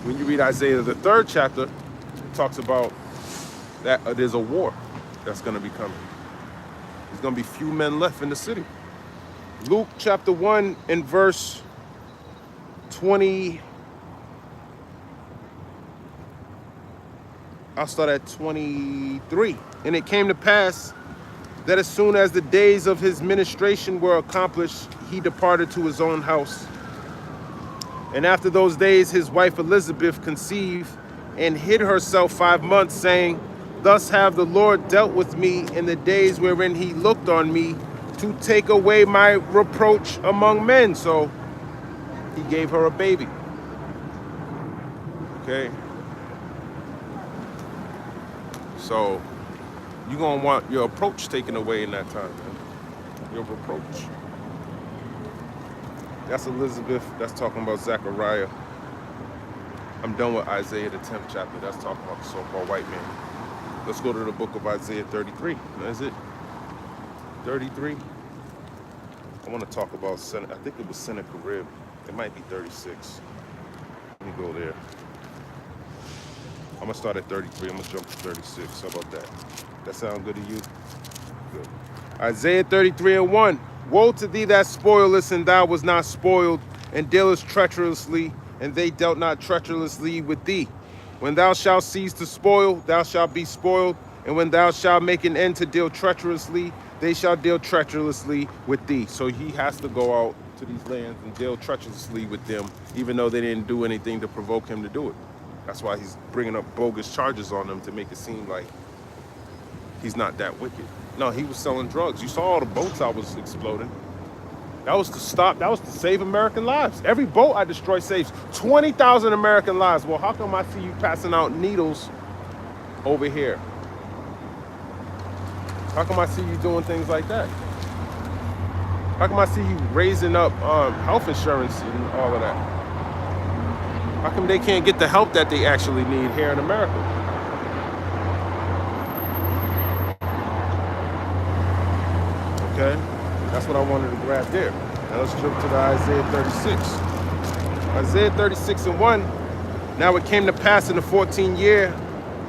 when you read Isaiah, the 3rd chapter, it talks about that there's a war that's going to be coming. There's going to be few men left in the city. Luke chapter 1 and verse 20. I'll start at 23. And it came to pass that as soon as the days of his ministration were accomplished, he departed to his own house. And after those days, his wife Elizabeth conceived and hid herself 5 months, saying, thus have the Lord dealt with me in the days wherein he looked on me to take away my reproach among men. So he gave her a baby. Okay. So you're going to want your approach taken away in that time, man. Your reproach. That's Elizabeth. That's talking about Zechariah. I'm done with Isaiah, the 10th chapter. That's talking about the so-called white man. Let's go to the book of Isaiah 33. Is it 33? I want to talk about, I think it was Sennacherib. It might be 36. Let me go there. I'm going to start at 33. I'm going to jump to 36. How about that? That sound good to you? Good. Isaiah 33:1. Woe to thee that spoilest, and thou was not spoiled, and dealest treacherously, and they dealt not treacherously with thee. When thou shalt cease to spoil, thou shalt be spoiled. And when thou shalt make an end to deal treacherously, they shall deal treacherously with thee. So he has to go out to these lands and deal treacherously with them, even though they didn't do anything to provoke him to do it. That's why he's bringing up bogus charges on them to make it seem like he's not that wicked. No, he was selling drugs. You saw all the boats I was exploding. That was to stop, that was to save American lives. Every boat I destroy saves 20,000 American lives. Well, how come I see you passing out needles over here? How come I see you doing things like that? How come I see you raising up health insurance and all of that? How come they can't get the help that they actually need here in America? Okay? That's what I wanted to grab there. Now let's jump to the Isaiah 36. Isaiah 36:1. Now it came to pass in the 14th year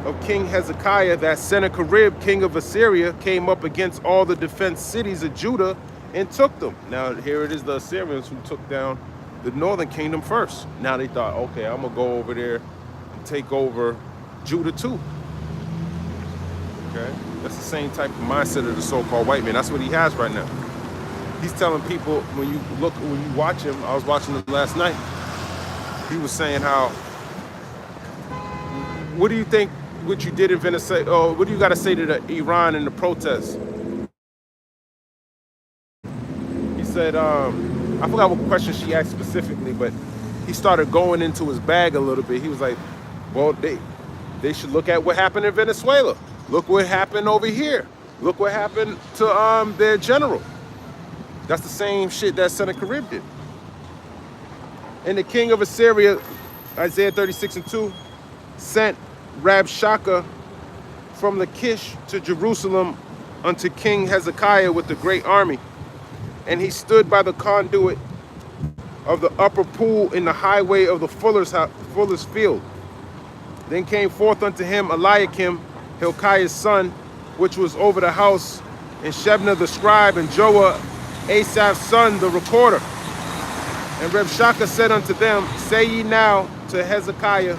of King Hezekiah that Sennacherib, king of Assyria, came up against all the defense cities of Judah and took them. Now here it is, the Assyrians who took down the northern kingdom first. Now they thought, okay, I'm gonna go over there and take over Judah too. Okay? That's the same type of mindset of the so-called white man. That's what he has right now. He's telling people, when you watch him, I was watching him last night, he was saying how, what do you think what you did in Venezuela, oh, what do you got to say to the Iran and the protests? He said, I forgot what question she asked specifically, but he started going into his bag a little bit. He was like, well, they should look at what happened in Venezuela. Look what happened over here. Look what happened to their general. That's the same shit that Sennacherib did. And the king of Assyria, Isaiah 36:2, sent Rabshakeh from Lachish to Jerusalem unto King Hezekiah with a great army. And he stood by the conduit of the upper pool in the highway of the fuller's field. Then came forth unto him Eliakim, Hilkiah's son, which was over the house, and Shebna the scribe, and Joah, Asaph's son, the recorder. And Rabshakeh said unto them, say ye now to Hezekiah,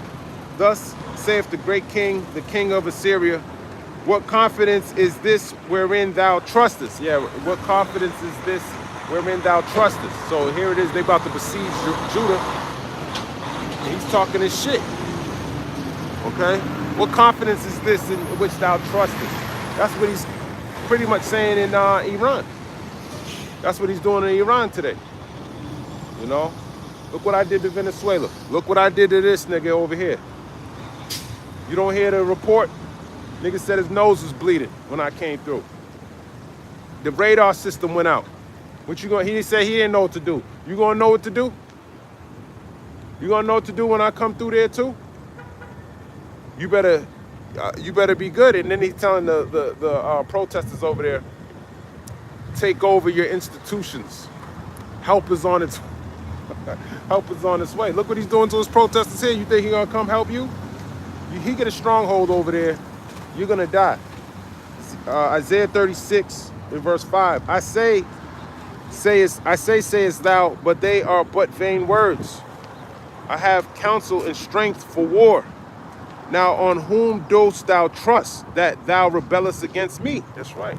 thus saith the great king, the king of Assyria, what confidence is this wherein thou trustest? Yeah, what confidence is this wherein thou trustest? So here it is, they about to besiege Judah. And he's talking his shit. Okay? What confidence is this in which thou trustest? That's what he's pretty much saying in Iran. That's what he's doing in Iran today. You know? Look what I did to Venezuela. Look what I did to this nigga over here. You don't hear the report? Nigga said his nose was bleeding when I came through. The radar system went out. What you gonna? He said he didn't know what to do. You gonna know what to do? You gonna know what to do when I come through there too? You better be good. And then he's telling the protesters over there, take over your institutions. Help is on its help is on its way. Look what he's doing to his protesters here. You think he's gonna come help you? He get a stronghold over there, you're gonna die. Isaiah 36 in verse 5. I say, sayest thou, but they are but vain words. I have counsel and strength for war. Now on whom dost thou trust that thou rebellest against me? That's right.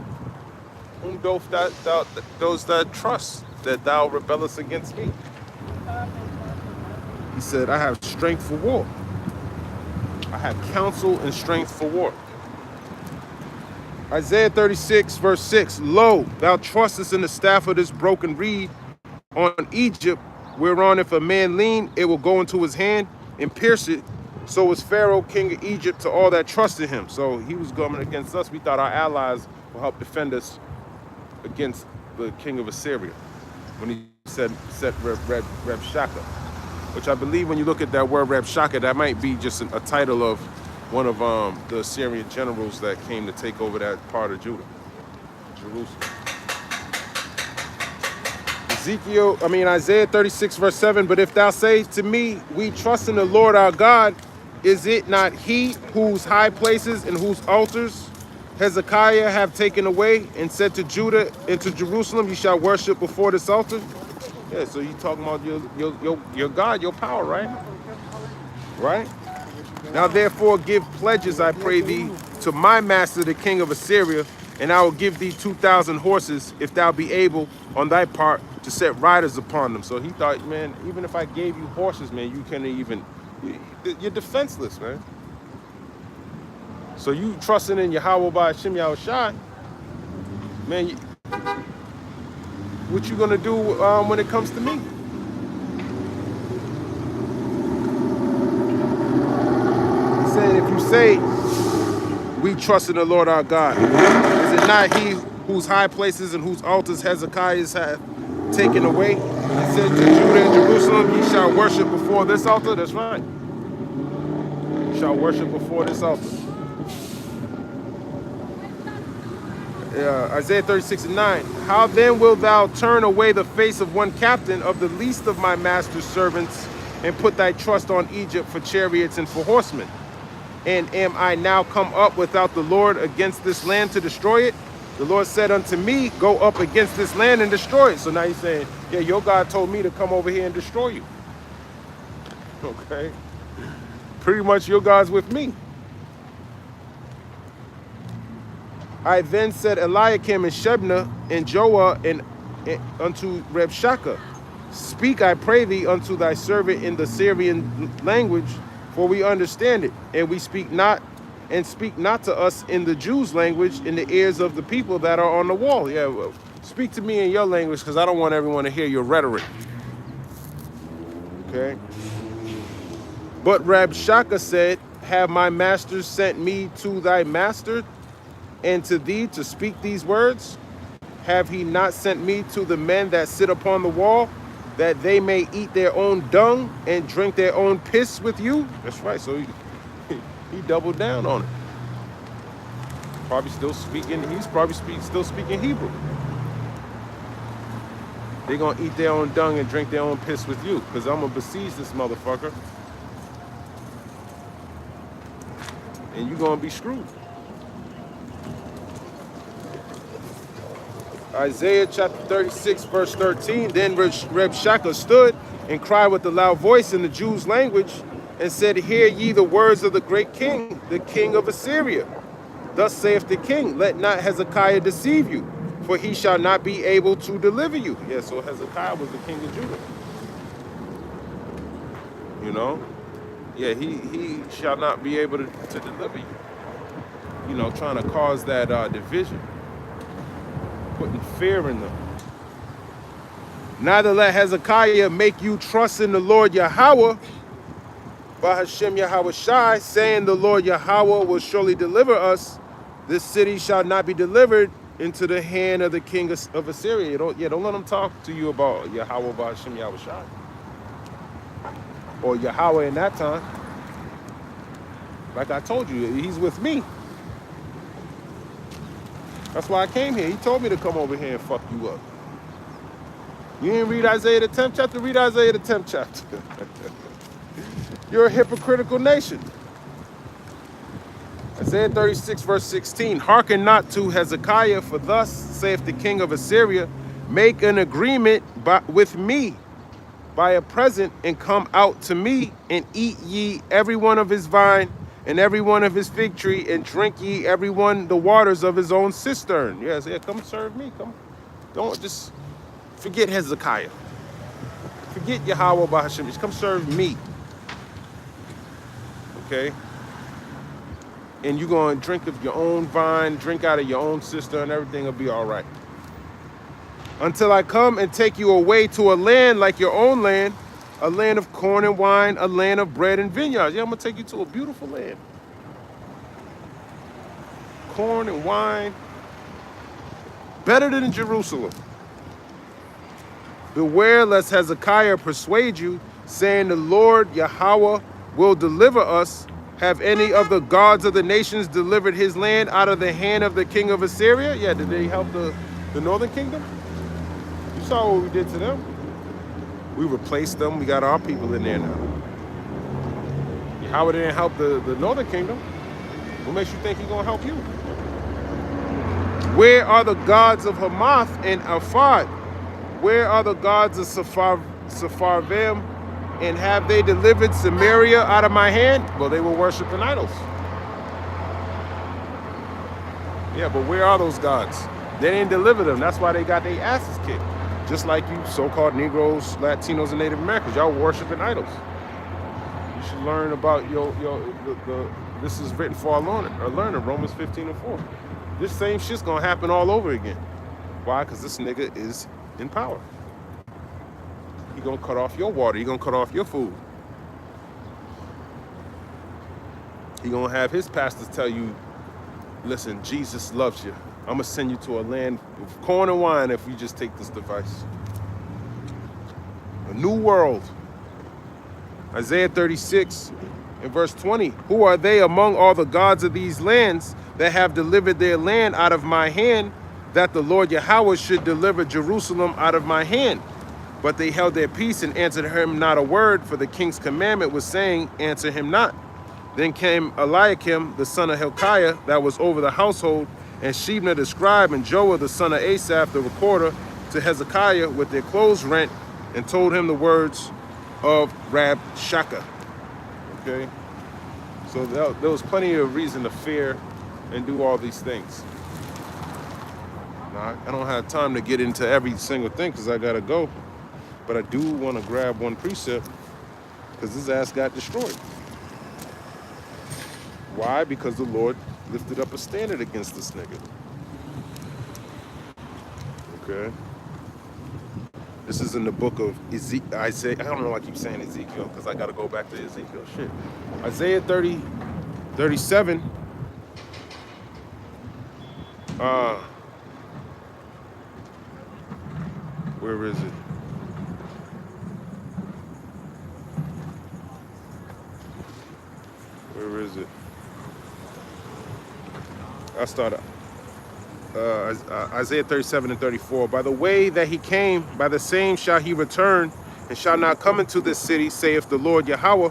Whom dost thou trust that thou rebellest against me? He said, I have strength for war. I have counsel and strength for war. Isaiah 36 verse 6. Lo, thou trustest in the staff of this broken reed on Egypt, whereon if a man lean, it will go into his hand and pierce it. So was Pharaoh, king of Egypt, to all that trusted him. So he was going against us. We thought our allies will help defend us against the king of Assyria. When he said Reb Shaka. Which I believe when you look at that word Reb Shaka, that might be just a title of one of the Assyrian generals that came to take over that part of Judah, Jerusalem. Isaiah 36 verse 7, but if thou say to me, we trust in the Lord our God, is it not he whose high places and whose altars Hezekiah have taken away and said to Judah and to Jerusalem, you shall worship before this altar? Yeah, so you talking about your God, your power, right? Right? Now therefore give pledges, I pray thee, to my master, the king of Assyria, and I will give thee 2,000 horses, if thou be able on thy part to set riders upon them. So he thought, man, even if I gave you horses, man, you can't even, you're defenseless, man. So you trusting in Yahweh by Hashem Yahushai, man, what you gonna do when it comes to me? He said, if you say, we trust in the Lord our God, is it not he whose high places and whose altars Hezekiah have taken away? He said to Judah and Jerusalem, ye shall worship before this altar. That's right. You shall worship before this altar. Isaiah 36 and 9. How then wilt thou turn away the face of one captain of the least of my master's servants, and put thy trust on Egypt for chariots and for horsemen? And am I now come up without the Lord against this land to destroy it? The Lord said unto me, go up against this land and destroy it. So now he's saying, yeah, your God told me to come over here and destroy you. Okay? Pretty much your God's with me. I then said Eliakim and Shebna and Joah and unto Reb Shaka, speak, I pray thee, unto thy servant in the Syrian language, for we understand it, and we speak not, and speak not to us in the Jews' language in the ears of the people that are on the wall. Yeah, well, speak to me in your language, because I don't want everyone to hear your rhetoric. Okay? But Reb Shaka said, have my master sent me to thy master and to thee to speak these words? Have he not sent me to the men that sit upon the wall, that they may eat their own dung and drink their own piss with you? That's right. So he doubled down on it. Probably still speaking. He's probably still speaking Hebrew. They're gonna eat their own dung and drink their own piss with you, because I'm gonna besiege this motherfucker, and you're gonna be screwed. Isaiah chapter 36, verse 13, then Reb Shaka stood and cried with a loud voice in the Jews' language and said, hear ye the words of the great king, the king of Assyria. Thus saith the king, let not Hezekiah deceive you, for he shall not be able to deliver you. Yeah, so Hezekiah was the king of Judah. You know? Yeah, he shall not be able to deliver you. You know, trying to cause that division, putting fear in them. Neither let Hezekiah make you trust in the Lord Yahweh, Bahashem Yahweh Shai, saying the Lord Yahweh will surely deliver us. This city shall not be delivered into the hand of the king of Assyria. Don't let them talk to you about Yahweh Bahashem Yahweh Shai. Or Yahweh in that time. Like I told you, he's with me. That's why I came here. He told me to come over here and fuck you up. You didn't read Isaiah the 10th chapter? Read Isaiah the 10th chapter. You're a hypocritical nation. Isaiah 36 verse 16. Hearken not to Hezekiah, for thus saith the king of Assyria, make an agreement with me by a present, and come out to me, and eat ye every one of his vine, and every one of his fig tree, and drink ye every one the waters of his own cistern. Yes, yeah, come serve me. Come. Don't just forget Hezekiah. Forget Yahweh Bahashem. Just come serve me. Okay? And you're going to drink of your own vine, drink out of your own cistern, everything will be all right. Until I come and take you away to a land like your own land, a land of corn and wine, a land of bread and vineyards. Yeah, I'm going to take you to a beautiful land. Corn and wine. Better than Jerusalem. Beware lest Hezekiah persuade you, saying the Lord Yahweh will deliver us. Have any of the gods of the nations delivered his land out of the hand of the king of Assyria? Yeah, did they help the northern kingdom? You saw what we did to them. We replaced them. We got our people in there now. Yahweh didn't help the northern kingdom. What makes you think he's going to help you? Where are the gods of Hamath and Arphad? Where are the gods of Sepharvaim? And have they delivered Samaria out of my hand? Well, they were worshiping idols. Yeah, but where are those gods? They didn't deliver them. That's why they got their asses kicked. Just like you so-called Negroes, Latinos, and Native Americans. Y'all worshiping idols. You should learn about this is written for our learner, Romans 15:4. This same shit's gonna happen all over again. Why? Because this nigga is in power. He gonna cut off your water. He gonna cut off your food. He gonna have his pastors tell you, listen, Jesus loves you. I'm gonna send you to a land of corn and wine if you just take this device. A new world. Isaiah 36 and verse 20. Who are they among all the gods of these lands that have delivered their land out of my hand, that the Lord Yahweh should deliver Jerusalem out of my hand? But they held their peace and answered him not a word, for the king's commandment was saying, answer him not. Then came Eliakim, the son of Hilkiah, that was over the household, and Shebna the scribe, and Joah the son of Asaph the recorder, to Hezekiah with their clothes rent, and told him the words of Rabshakeh. Okay? So there was plenty of reason to fear and do all these things. Now, I don't have time to get into every single thing because I got to go. But I do want to grab one precept because his ass got destroyed. Why? Because the Lord lifted up a standard against this nigga. Okay. This is in the book of Ezekiel. I don't know why I keep saying Ezekiel because I got to go back to Ezekiel. Shit. Isaiah 37. Where is it? Where is it? I'll start Isaiah 37 and 34. By the way that he came, by the same shall he return, and shall not come into this city, saith the Lord Yahweh.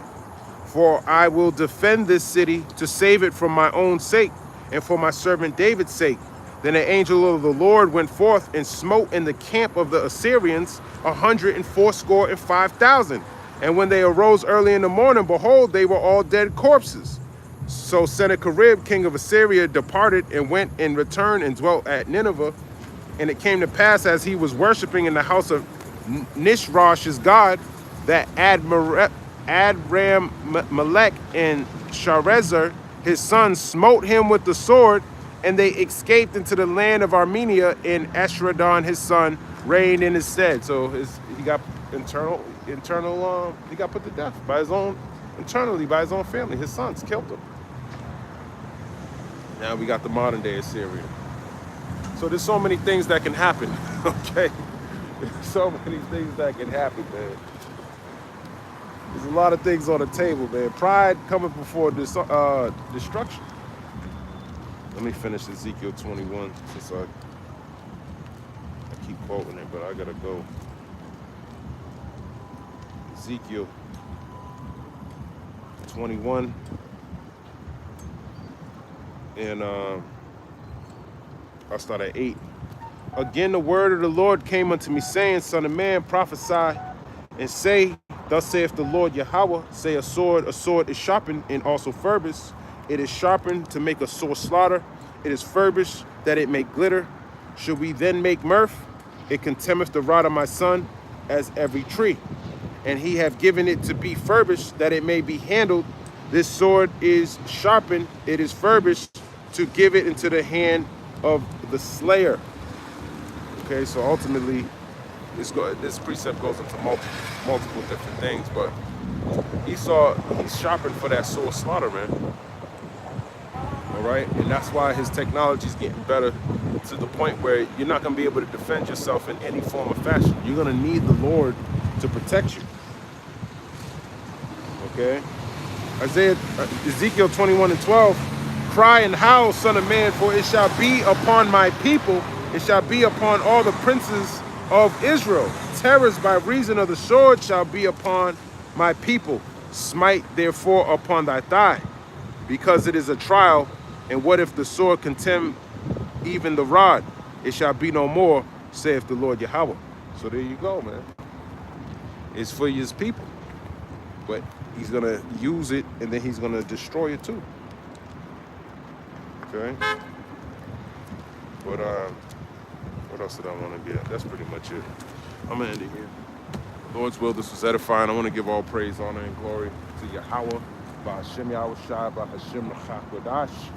For I will defend this city to save it from my own sake, and for my servant David's sake. Then an angel of the Lord went forth and smote in the camp of the Assyrians 185,000. And when they arose early in the morning, behold, they were all dead corpses. So Sennacherib, king of Assyria, departed and went and returned and dwelt at Nineveh. And it came to pass, as he was worshiping in the house of Nishrosh his god, that Adram Melech and Sharezer, his son, smote him with the sword, and they escaped into the land of Armenia, and Esarhaddon, his son, reigned in his stead. So he got he got put to death by his own, internally by his own family. His sons killed him. Now we got the modern day Assyria. So there's so many things that can happen, okay? There's so many things that can happen, man. There's a lot of things on the table, man. Pride coming before destruction. Let me finish Ezekiel 21 since I keep quoting it, but I gotta go. Ezekiel 21, and I'll start at 8. Again, the word of the Lord came unto me, saying, Son of man, prophesy and say, Thus saith the Lord Yahweh, say a sword is sharpened and also furbished. It is sharpened to make a sore slaughter. It is furbished that it may glitter. Should we then make mirth? It contemneth the rod of my son as every tree. And he have given it to be furbished that it may be handled. This sword is sharpened, it is furbished to give it into the hand of the slayer. Okay, so ultimately, this precept goes into multiple different things, but he's sharpened for that sore slaughter, man. All right, and that's why his technology is getting better to the point where you're not going to be able to defend yourself in any form or fashion. You're going to need the Lord to protect you. Okay, Ezekiel 21:12. Cry and howl, son of man, for it shall be upon my people, it shall be upon all the princes of Israel. Terrors by reason of the sword shall be upon my people. Smite therefore upon thy thigh, because it is a trial. And what if the sword contemn even the rod? It shall be no more, saith the Lord Yahweh. So there you go, man. It's for his people. But he's going to use it, and then he's going to destroy it too. Okay? But what else did I want to get? That's pretty much it. I'm going to end it here. Lord's will, this was edifying. I want to give all praise, honor, and glory to Yahweh, by Hashem Yahweh Shai, by Hashem Nachakwadash.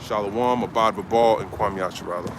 Shalom, Abad Babal, and Kwam Yasharala.